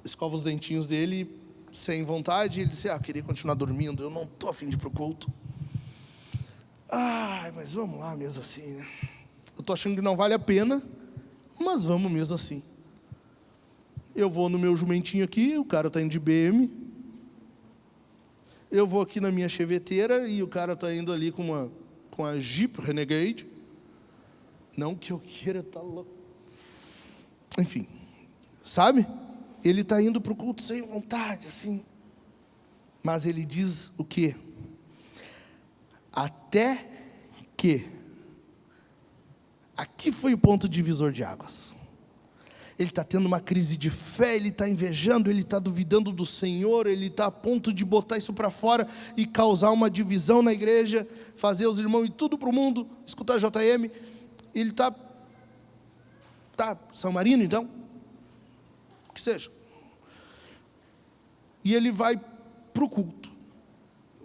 escova os dentinhos dele, sem vontade, ele disse, queria continuar dormindo, eu não estou a fim de ir para o culto. Mas vamos lá mesmo assim, né? Eu estou achando que não vale a pena, mas vamos mesmo assim. Eu vou no meu jumentinho aqui, o cara está indo de BM. Eu vou aqui na minha cheveteira e o cara está indo ali com a Jeep Renegade. Não que eu queira estar louco. Enfim, sabe? Ele está indo para o culto sem vontade, assim. Mas ele diz o quê? Até que. Aqui foi o ponto divisor de águas. Ele está tendo uma crise de fé, ele está invejando, ele está duvidando do Senhor, ele está a ponto de botar isso para fora e causar uma divisão na igreja, fazer os irmãos ir tudo para o mundo, escutar JM. Ele está São Marino, então? Que seja. E ele vai para o culto.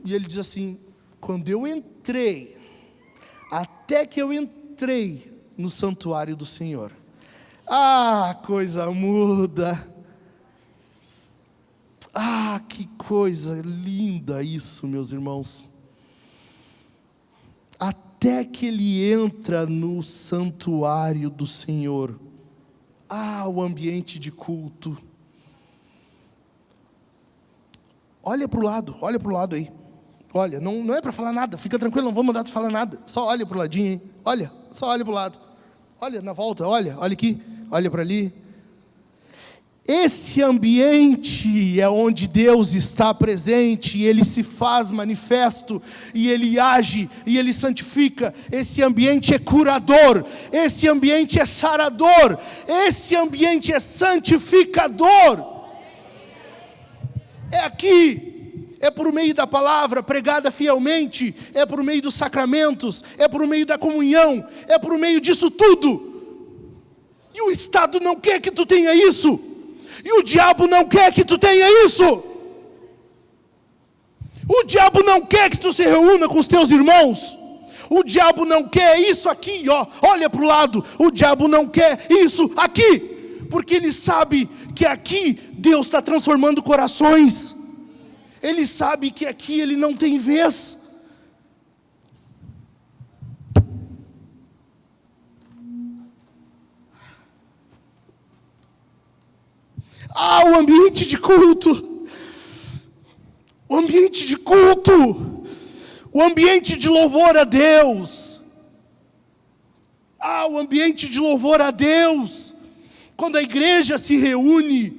E ele diz assim, quando eu entrei, até que eu entrei no santuário do Senhor, coisa muda. Que coisa linda isso, meus irmãos. Até que ele entra no santuário do Senhor. O ambiente de culto. Olha para o lado aí. Olha, não é para falar nada, fica tranquilo, não vou mandar tu falar nada. Só olha para o ladinho, hein? Olha, só olha para o lado. Olha na volta, olha aqui, olha para ali. Esse ambiente é onde Deus está presente, e Ele se faz manifesto, e Ele age, e Ele santifica. Esse ambiente é curador, esse ambiente é sarador, esse ambiente é santificador. É aqui, é por meio da palavra pregada fielmente, é por meio dos sacramentos, é por meio da comunhão, é por meio disso tudo. E o Estado não quer que tu tenha isso. E o diabo não quer que tu tenha isso. O diabo não quer que tu se reúna com os teus irmãos. O diabo não quer isso aqui, olha para o lado. O diabo não quer isso aqui, porque ele sabe que aqui Deus está transformando corações. Ele sabe que aqui ele não tem vez. O ambiente de culto. O ambiente de culto. O ambiente de louvor a Deus. O ambiente de louvor a Deus. Quando a igreja se reúne,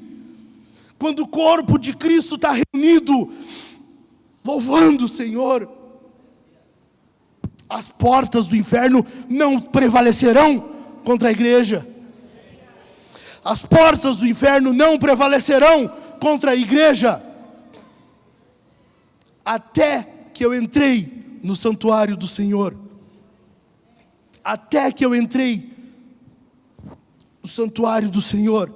quando o corpo de Cristo está reunido, louvando o Senhor, as portas do inferno não prevalecerão contra a igreja. As portas do inferno não prevalecerão contra a igreja. Até que eu entrei no santuário do Senhor. Até que eu entrei no santuário do Senhor.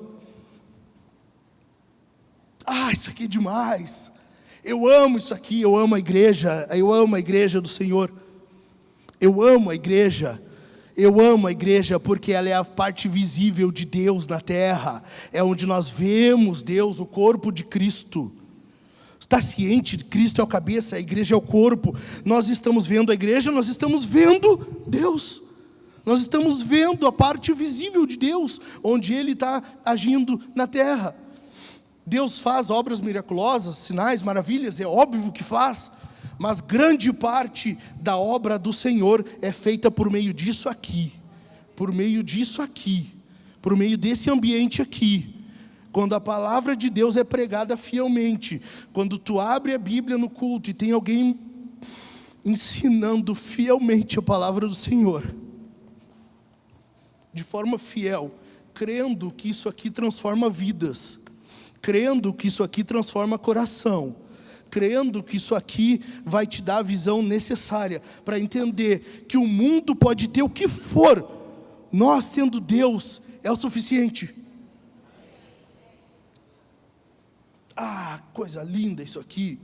Isso aqui é demais. Eu amo isso aqui, eu amo a igreja do Senhor. Eu amo a igreja. Eu amo a igreja porque ela é a parte visível de Deus na terra. É onde nós vemos Deus, o corpo de Cristo. Está ciente de Cristo é o cabeça, a igreja é o corpo. Nós estamos vendo a igreja, nós estamos vendo Deus. Nós estamos vendo a parte visível de Deus, onde Ele está agindo na terra. Deus faz obras miraculosas, sinais, maravilhas, é óbvio que faz. Mas grande parte da obra do Senhor é feita por meio disso aqui. Por meio disso aqui. por meio desse ambiente aqui, quando a palavra de Deus é pregada fielmente, quando tu abre a Bíblia no culto e tem alguém ensinando fielmente a palavra do Senhor, de forma fiel, crendo que isso aqui transforma vidas, crendo que isso aqui transforma coração, crendo que isso aqui vai te dar a visão necessária para entender que o mundo pode ter o que for, nós tendo Deus é o suficiente. Ah, coisa linda isso aqui.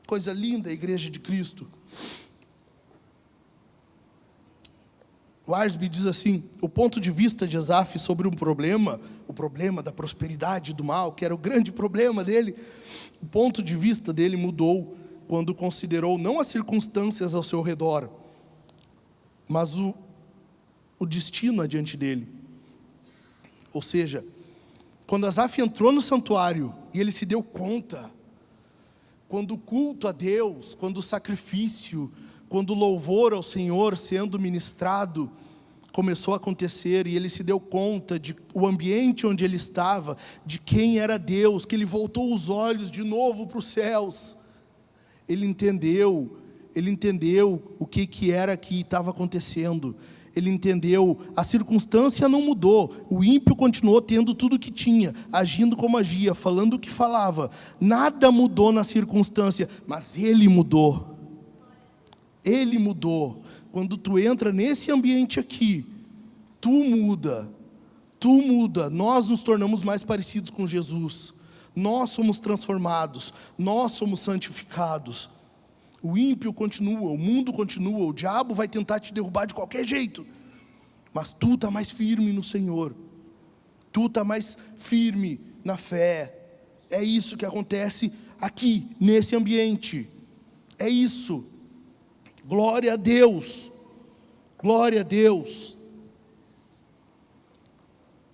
Coisa linda a igreja de Cristo. Warsby diz assim: o ponto de vista de Asaf sobre um problema, o problema da prosperidade e do mal, que era o grande problema dele, o ponto de vista dele mudou quando considerou não as circunstâncias ao seu redor, mas o destino adiante dele. Ou seja, quando Asaf entrou no santuário e ele se deu conta, quando o culto a Deus, quando o sacrifício, quando o louvor ao Senhor sendo ministrado começou a acontecer, e ele se deu conta de o ambiente onde ele estava, de quem era Deus, que ele voltou os olhos de novo para os céus, ele entendeu o que era que estava acontecendo. Ele entendeu, a circunstância não mudou, o ímpio continuou tendo tudo o que tinha, agindo como agia, falando o que falava, nada mudou na circunstância, mas ele mudou. Ele mudou. Quando tu entra nesse ambiente aqui, tu muda, nós nos tornamos mais parecidos com Jesus, nós somos transformados, nós somos santificados. O ímpio continua, o mundo continua, o diabo vai tentar te derrubar de qualquer jeito, mas tu está mais firme no Senhor, tu está mais firme na fé. É isso que acontece aqui, nesse ambiente, é isso. Glória a Deus, glória a Deus.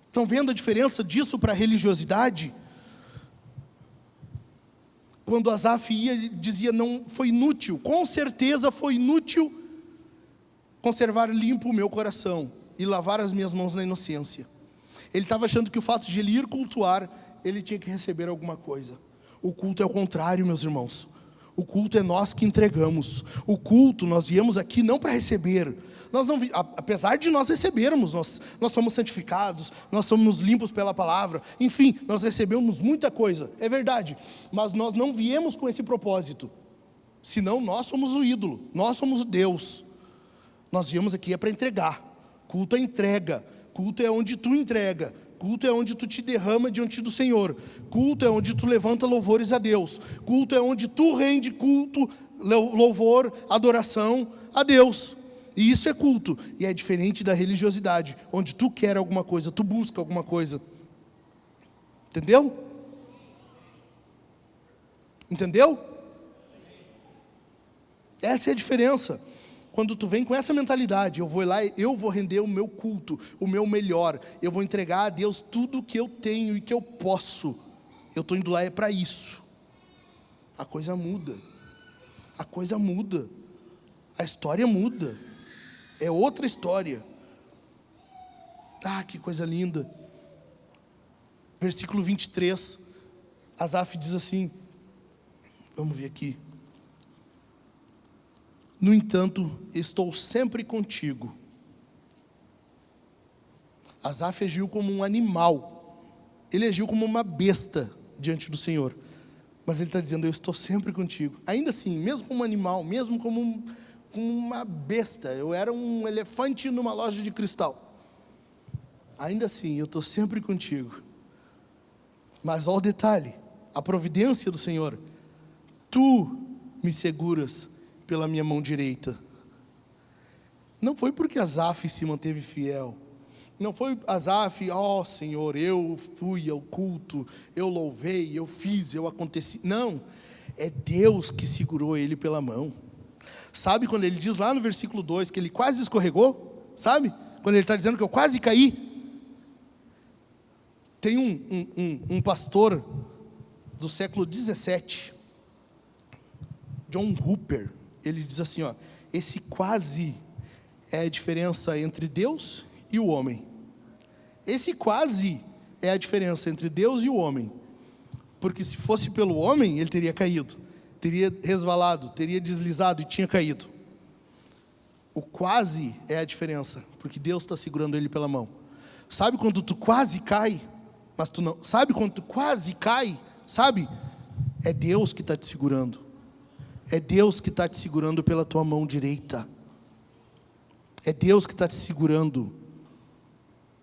Estão vendo a diferença disso para a religiosidade? Quando Asaf ia, dizia, não foi inútil, com certeza foi inútil conservar limpo o meu coração e lavar as minhas mãos na inocência. Ele estava achando que o fato de ele ir cultuar, ele tinha que receber alguma coisa. O culto é o contrário, meus irmãos. O culto é nós que entregamos. O culto, nós viemos aqui não para receber. Nós não, apesar de nós recebermos, nós somos santificados, nós somos limpos pela palavra, enfim, nós recebemos muita coisa, é verdade, mas nós não viemos com esse propósito, senão nós somos o ídolo, nós somos o Deus. Nós viemos aqui é para entregar. Culto é entrega, culto é onde tu entrega, culto é onde tu te derrama diante do Senhor, culto é onde tu levanta louvores a Deus, culto é onde tu rende culto, louvor, adoração a Deus. E isso é culto, e é diferente da religiosidade, onde tu quer alguma coisa, tu busca alguma coisa. Entendeu? Entendeu? Essa é a diferença. Quando tu vem com essa mentalidade, eu vou lá, eu vou render o meu culto, o meu melhor, eu vou entregar a Deus tudo o que eu tenho e que eu posso, eu estou indo lá é para isso. A coisa muda, a coisa muda, a história muda, é outra história. Ah, que coisa linda. Versículo 23, Asaf diz assim, vamos ver aqui. No entanto, estou sempre contigo. Asaf agiu como um animal, ele agiu como uma besta diante do Senhor, mas ele está dizendo, eu estou sempre contigo. Ainda assim, mesmo como um animal, mesmo como uma besta, eu era um elefante numa loja de cristal, ainda assim, eu estou sempre contigo. Mas olha o detalhe, a providência do Senhor, tu me seguras pela minha mão direita. Não foi porque Asaf se manteve fiel, não foi Asaf, ó Senhor, eu fui ao culto, eu louvei, eu fiz, eu aconteci. Não, é Deus que segurou ele pela mão. Sabe quando ele diz lá no versículo 2 que ele quase escorregou? Sabe? Quando ele está dizendo que eu quase caí. Tem um pastor do século 17, John Hooper, ele diz assim, ó, esse quase é a diferença entre Deus e o homem. Esse quase é a diferença entre Deus e o homem. Porque se fosse pelo homem, ele teria caído, teria resvalado, teria deslizado e tinha caído. O quase é a diferença, porque Deus está segurando ele pela mão. Sabe quando tu quase cai, mas tu não... Sabe quando tu quase cai, sabe? É Deus que está te segurando. É Deus que está te segurando pela tua mão direita. É Deus que está te segurando.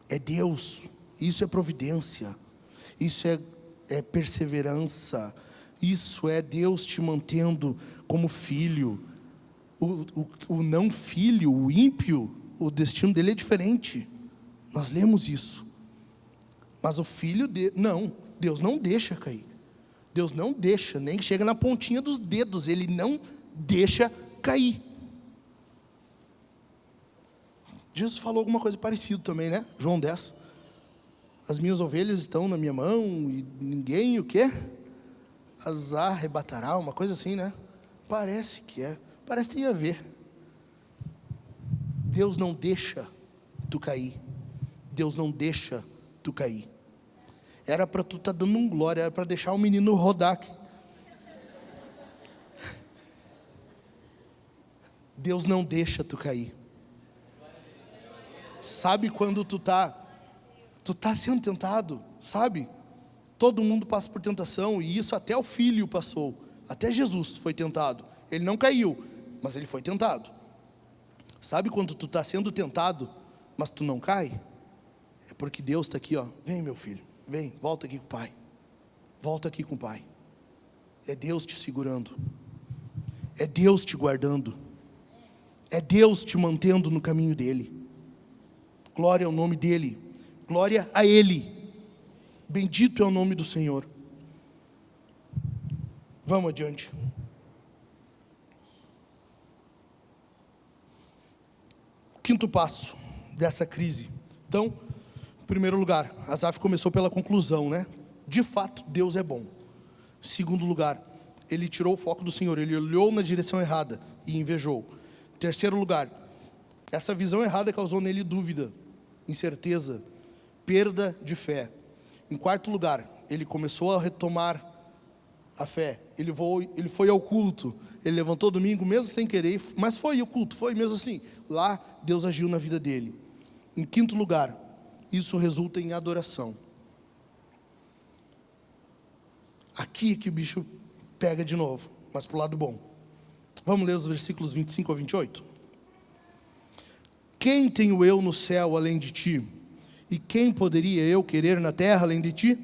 É Deus. Isso é providência. Isso é perseverança. Isso é Deus te mantendo como filho. O não filho, o ímpio, o destino dele é diferente. Nós lemos isso. Mas o filho não, Deus não deixa cair. Deus não deixa, nem chega na pontinha dos dedos. Ele não deixa cair. Jesus falou alguma coisa parecida também, né? João 10. As minhas ovelhas estão na minha mão e ninguém o quê? As arrebatará, uma coisa assim, né? Parece que é. Parece que tem a ver. Deus não deixa tu cair. Deus não deixa tu cair. Era para tu estar dando um glória, era para deixar o menino rodar aqui. Deus não deixa tu cair. Sabe quando tu tá sendo tentado, sabe? Todo mundo passa por tentação, e isso até o filho passou. Até Jesus foi tentado. Ele não caiu, mas ele foi tentado. Sabe quando tu está sendo tentado, mas tu não cai? É porque Deus está aqui, ó. Vem, meu filho, vem, volta aqui com o pai. Volta aqui com o pai. É Deus te segurando. É Deus te guardando. É Deus te mantendo no caminho dele. Glória ao nome dele. Glória a ele. Bendito é o nome do Senhor. Vamos adiante. Quinto passo dessa crise. Então, em primeiro lugar, Asaf começou pela conclusão, né? De fato, Deus é bom. Segundo lugar, ele tirou o foco do Senhor. Ele olhou na direção errada e invejou. Terceiro lugar, essa visão errada causou nele dúvida, incerteza, perda de fé. Em quarto lugar, ele começou a retomar a fé. Ele foi ao culto. Ele levantou domingo mesmo sem querer, mas foi ao culto, foi mesmo assim. Lá Deus agiu na vida dele. Em quinto lugar, isso resulta em adoração. Aqui é que o bicho pega de novo, mas para o lado bom. Vamos ler os versículos 25 a 28? Quem tenho eu no céu além de ti? E quem poderia eu querer na terra além de ti?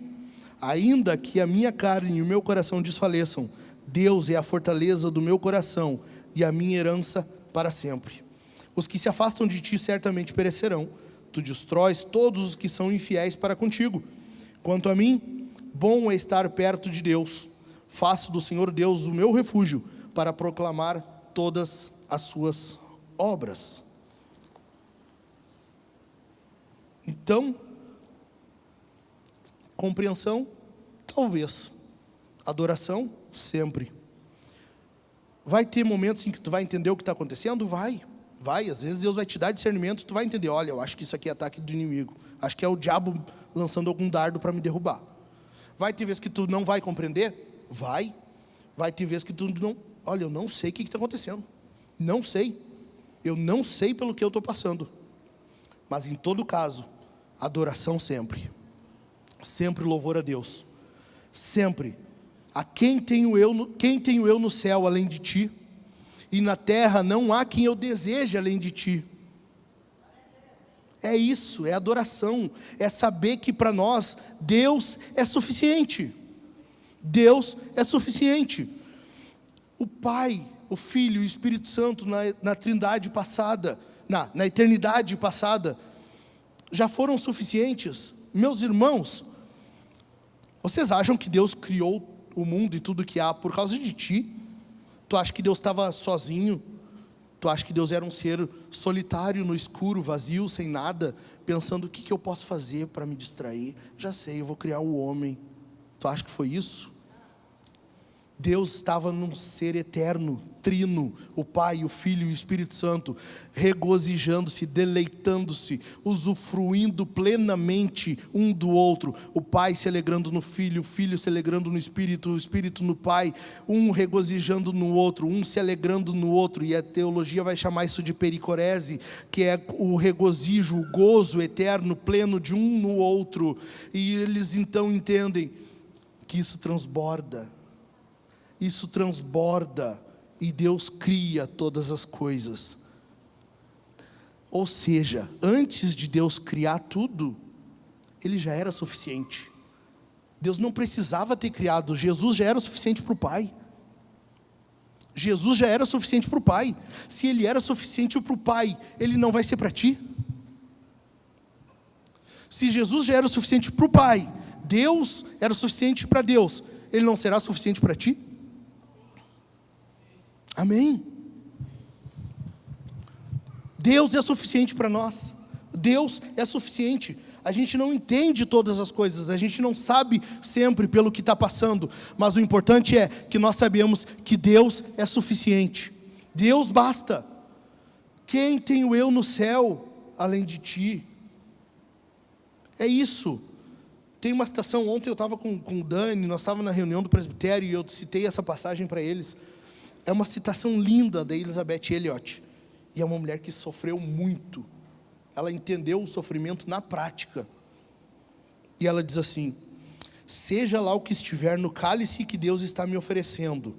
Ainda que a minha carne e o meu coração desfaleçam, Deus é a fortaleza do meu coração e a minha herança para sempre. Os que se afastam de ti certamente perecerão. Tu destróis todos os que são infiéis para contigo. Quanto a mim, bom é estar perto de Deus. Faço do Senhor Deus o meu refúgio, para proclamar todas as suas obras. Então, compreensão, talvez. Adoração, sempre. Vai ter momentos em que tu vai entender o que está acontecendo? Vai. Às vezes Deus vai te dar discernimento e tu vai entender. Olha, eu acho que isso aqui é ataque do inimigo. Acho que é o diabo lançando algum dardo para me derrubar. Vai ter vezes que tu não vai compreender? Vai. Vai ter vezes que tu não... Olha, eu não sei o que está acontecendo. Não sei. Eu não sei pelo que eu estou passando. Mas em todo caso, adoração sempre. Sempre louvor a Deus. Sempre. A quem tenho eu no céu além de ti? E na terra não há quem eu deseje além de ti. É isso, é adoração. É saber que para nós, Deus é suficiente. Deus é suficiente. O Pai, o Filho e o Espírito Santo na trindade passada, na eternidade passada, já foram suficientes. Meus irmãos, vocês acham que Deus criou o mundo e tudo que há por causa de ti? Tu acha que Deus estava sozinho? Tu acha que Deus era um ser solitário no escuro, vazio, sem nada, pensando o que eu posso fazer para me distrair? Já sei, eu vou criar o homem. Tu acha que foi isso? Deus estava num ser eterno, trino, o Pai, o Filho e o Espírito Santo, regozijando-se, deleitando-se, usufruindo plenamente um do outro. O Pai se alegrando no Filho, o Filho se alegrando no Espírito, o Espírito no Pai, um regozijando no outro, um se alegrando no outro. E a teologia vai chamar isso de pericorese, que é o regozijo, o gozo eterno, pleno de um no outro. E eles então entendem que isso transborda. Isso transborda, e Deus cria todas as coisas. Ou seja, antes de Deus criar tudo, Ele já era suficiente. Deus não precisava ter criado, Jesus já era suficiente para o Pai. Jesus já era suficiente para o Pai. Se Ele era suficiente para o Pai, Ele não vai ser para ti? Se Jesus já era suficiente para o Pai, Deus era suficiente para Deus, Ele não será suficiente para ti? Amém? Deus é suficiente para nós. Deus é suficiente. A gente não entende todas as coisas, a gente não sabe sempre pelo que está passando, mas o importante é que nós sabemos que Deus é suficiente. Deus basta. Quem tenho eu no céu além de ti? É isso. Tem uma citação, ontem eu estava com o Dani, nós estávamos na reunião do presbitério e eu citei essa passagem para eles. É uma citação linda da Elizabeth Elliot, e é uma mulher que sofreu muito. Ela entendeu o sofrimento na prática, e ela diz assim: seja lá o que estiver no cálice que Deus está me oferecendo,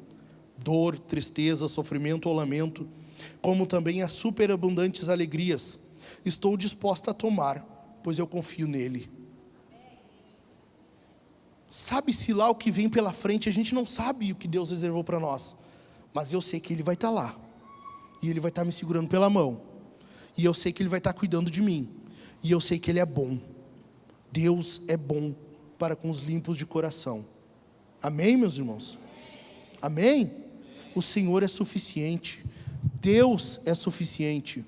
dor, tristeza, sofrimento ou lamento, como também as superabundantes alegrias, estou disposta a tomar, pois eu confio nele. Sabe-se lá o que vem pela frente, a gente não sabe o que Deus reservou para nós, mas eu sei que Ele vai estar lá, e Ele vai estar me segurando pela mão, e eu sei que Ele vai estar cuidando de mim, e eu sei que Ele é bom. Deus é bom para com os limpos de coração. Amém, meus irmãos? Amém? O Senhor é suficiente. Deus é suficiente.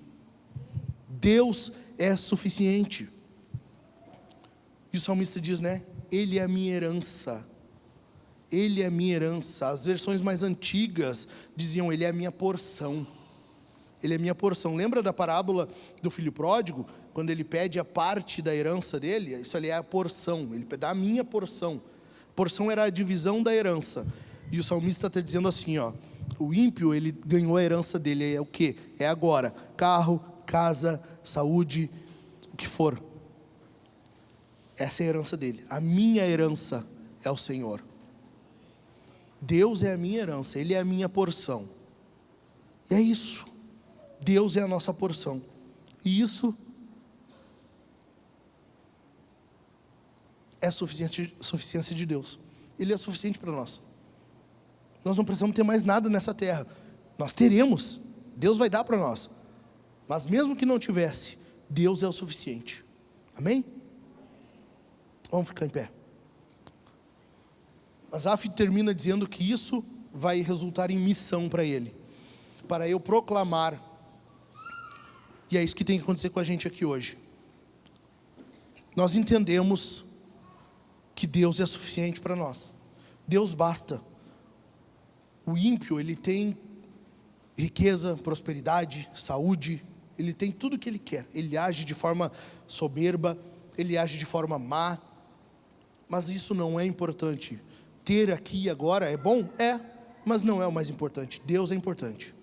Deus é suficiente. E o salmista diz, né? Ele é a minha herança. Ele é a minha herança. As versões mais antigas diziam, Ele é a minha porção. Ele é a minha porção. Lembra da parábola do filho pródigo? Quando ele pede a parte da herança dele, isso ali é a porção. Ele dá a minha porção. Porção era a divisão da herança. E o salmista está dizendo assim, ó, o ímpio, ele ganhou a herança dele. É o quê? É agora. Carro, casa, saúde, o que for. Essa é a herança dele. A minha herança é o Senhor. Deus é a minha herança, Ele é a minha porção. E é isso. Deus é a nossa porção. E isso é suficiência de Deus. Ele é suficiente para nós. Nós não precisamos ter mais nada nessa terra. Nós teremos. Deus vai dar para nós. Mas mesmo que não tivesse, Deus é o suficiente. Amém? Vamos ficar em pé. Asaf termina dizendo que isso vai resultar em missão para ele, para eu proclamar, e é isso que tem que acontecer com a gente aqui hoje. Nós entendemos que Deus é suficiente para nós, Deus basta. O ímpio, ele tem riqueza, prosperidade, saúde, ele tem tudo o que ele quer, ele age de forma soberba, ele age de forma má, mas isso não é importante. Ter aqui e agora é bom? É, mas não é o mais importante. Deus é importante.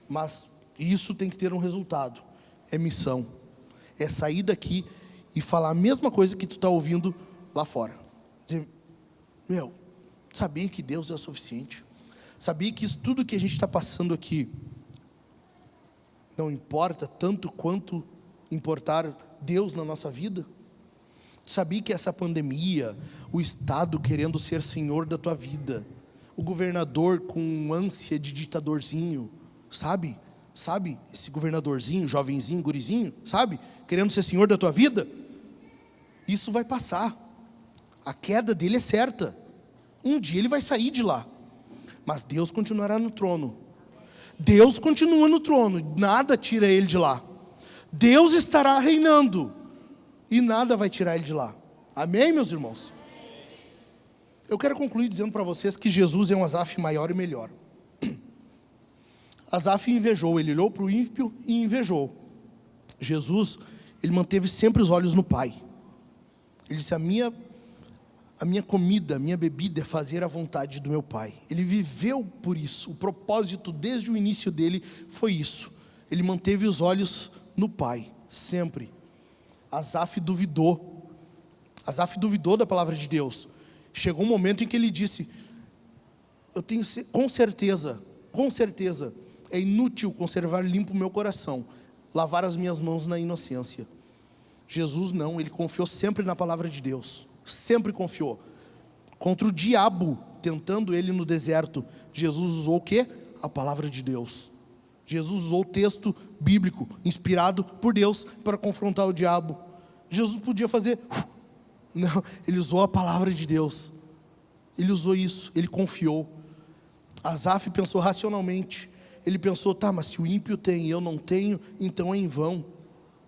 Mas isso tem que ter um resultado. É missão. É sair daqui e falar a mesma coisa que tu está ouvindo lá fora. Dizer, sabia que Deus é o suficiente? Sabia que isso tudo que a gente está passando aqui não importa tanto quanto importar Deus na nossa vida? Sabia que essa pandemia, o Estado querendo ser senhor da tua vida, o governador com ânsia de ditadorzinho, sabe? Esse governadorzinho, jovenzinho, gurizinho, sabe? Querendo ser senhor da tua vida, isso vai passar. A queda dele é certa. Um dia ele vai sair de lá, mas Deus continuará no trono. Deus continua no trono, nada tira ele de lá. Deus estará reinando, e nada vai tirar ele de lá. Amém, meus irmãos? Eu quero concluir dizendo para vocês que Jesus é um Asaf maior e melhor. Asaf invejou, ele olhou para o ímpio e invejou. Jesus, ele manteve sempre os olhos no Pai. Ele disse: a minha comida, a minha bebida é fazer a vontade do meu Pai. Ele viveu por isso. O propósito desde o início dele foi isso. Ele manteve os olhos no Pai, sempre. Asaf duvidou da palavra de Deus. Chegou um momento em que ele disse: eu tenho com certeza, é inútil conservar limpo o meu coração, lavar as minhas mãos na inocência. Jesus não, ele confiou sempre na palavra de Deus, sempre confiou. Contra o diabo tentando ele no deserto, Jesus usou o quê? A palavra de Deus. Jesus usou o texto bíblico inspirado por Deus para confrontar o diabo. Jesus podia fazer, não, ele usou a palavra de Deus. Ele usou isso, ele confiou. Asaf pensou racionalmente. Ele pensou: tá, mas se o ímpio tem e eu não tenho, então é em vão.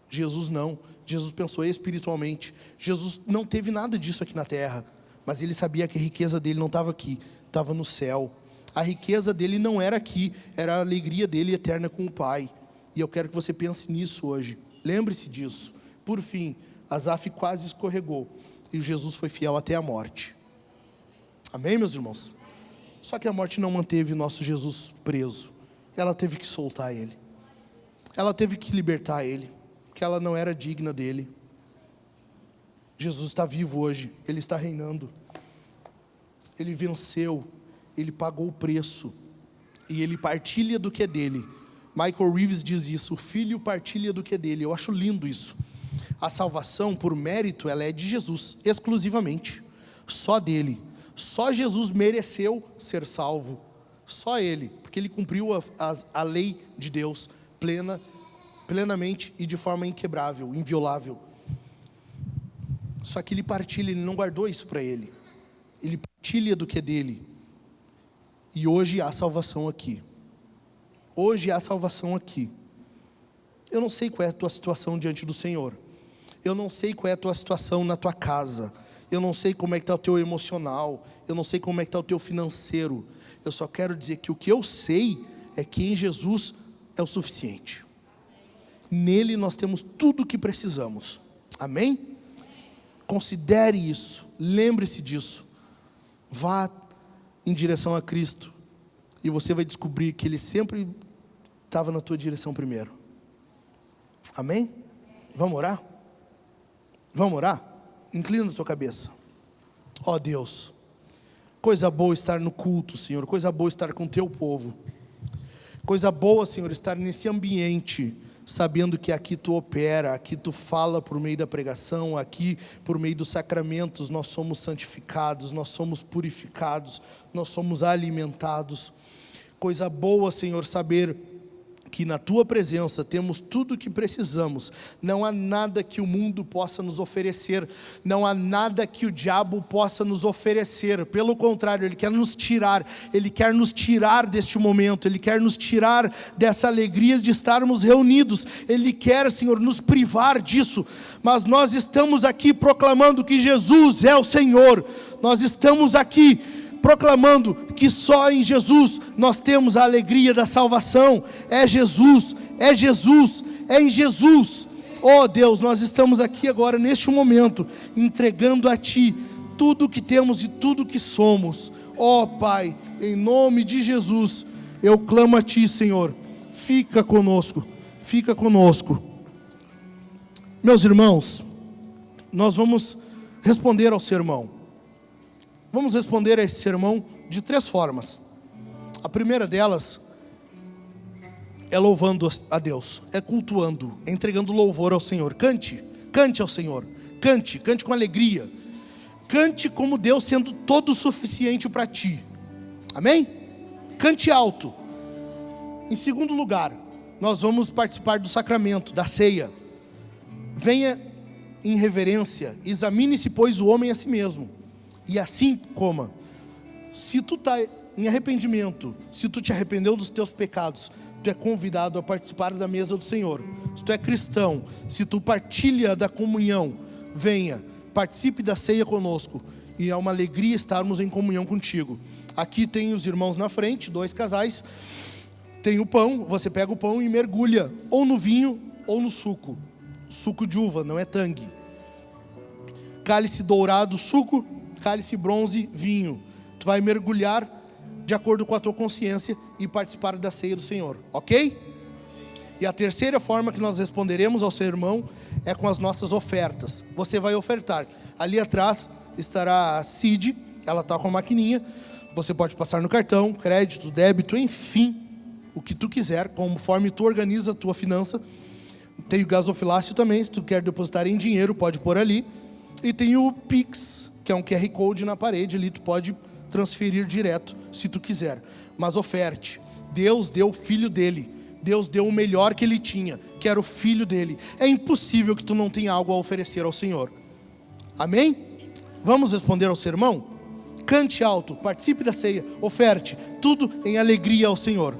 Jesus não. Jesus pensou espiritualmente. Jesus não teve nada disso aqui na terra, mas ele sabia que a riqueza dele não estava aqui, estava no céu. A riqueza dele não era aqui, era a alegria dele eterna com o Pai. E eu quero que você pense nisso hoje. Lembre-se disso. Por fim, Asaf quase escorregou e Jesus foi fiel até a morte. Amém, meus irmãos? Só que a morte não manteve o nosso Jesus preso. Ela teve que soltar ele. Ela teve que libertar ele, porque ela não era digna dele. Jesus está vivo hoje, ele está reinando. Ele venceu, ele pagou o preço, e ele partilha do que é dele. Michael Reeves diz isso: o filho partilha do que é dele. Eu acho lindo isso. A salvação por mérito, ela é de Jesus, exclusivamente, só dele. Só Jesus mereceu ser salvo, só ele, porque ele cumpriu a lei de Deus plenamente e de forma inquebrável, inviolável. Só que ele partilha, ele não guardou isso para ele. Ele partilha do que é dele. E hoje há salvação aqui. Hoje há salvação aqui. Eu não sei qual é a tua situação diante do Senhor. Eu não sei qual é a tua situação na tua casa. Eu não sei como é que está o teu emocional. Eu não sei como é que está o teu financeiro. Eu só quero dizer que o que eu sei é que em Jesus é o suficiente. Nele nós temos tudo o que precisamos. Amém? Considere isso. Lembre-se disso. Vá em direção a Cristo. E você vai descobrir que Ele sempre estava na tua direção primeiro. Amém? Vamos orar? Vamos orar? Inclina a tua cabeça. Ó Deus, coisa boa estar no culto, Senhor. Coisa boa estar com o teu povo. Coisa boa, Senhor, estar nesse ambiente, sabendo que aqui tu opera, aqui tu fala por meio da pregação, aqui por meio dos sacramentos nós somos santificados, nós somos purificados, nós somos alimentados. Coisa boa, Senhor, saber que na tua presença temos tudo o que precisamos. Não há nada que o mundo possa nos oferecer, não há nada que o diabo possa nos oferecer. Pelo contrário, ele quer nos tirar deste momento, ele quer nos tirar dessa alegria de estarmos reunidos. Ele quer, Senhor, nos privar disso, mas nós estamos aqui proclamando que Jesus é o Senhor. Nós estamos aqui proclamando que só em Jesus nós temos a alegria da salvação. É Jesus, é Jesus, é em Jesus. Oh Deus, nós estamos aqui agora neste momento entregando a Ti tudo o que temos e tudo o que somos. Oh Pai, em nome de Jesus eu clamo a Ti, Senhor, fica conosco, fica conosco. Meus irmãos, nós vamos responder ao sermão. Vamos responder a esse sermão de 3 formas. A primeira delas é louvando a Deus, é cultuando, é entregando louvor ao Senhor. Cante ao Senhor, cante com alegria. Cante como Deus sendo todo suficiente para ti. Amém? Cante alto. Em segundo lugar, nós vamos participar do sacramento, da ceia. Venha em reverência, examine-se, pois, o homem a si mesmo, e assim coma. Se tu está em arrependimento, se tu te arrependeu dos teus pecados, tu é convidado a participar da mesa do Senhor. Se tu é cristão, se tu partilha da comunhão, venha, participe da ceia conosco. e é uma alegria estarmos em comunhão contigo. Aqui tem os irmãos na frente, 2 casais. Tem o pão, você pega o pão e mergulha ou no vinho ou no suco. Suco de uva, não é tangue. Cálice dourado, suco. Cálice bronze, vinho. Tu vai mergulhar de acordo com a tua consciência e participar da ceia do Senhor, ok? E a terceira forma que nós responderemos ao seu irmão é com as nossas ofertas. Você vai ofertar. Ali atrás estará a Cid, ela está com a maquininha. Você pode passar no cartão, crédito, débito, enfim, o que tu quiser, conforme tu organiza a tua finança. Tem o gasofilácio também, se tu quer depositar em dinheiro, pode pôr ali. E tem o Pix, que é um QR Code na parede, ali tu pode transferir direto, se tu quiser. Mas oferte. Deus deu o filho dele. Deus deu o melhor que ele tinha, que era o filho dele. É impossível que tu não tenha algo a oferecer ao Senhor. Amém? Vamos responder ao sermão? Cante alto, participe da ceia, oferte, tudo em alegria ao Senhor.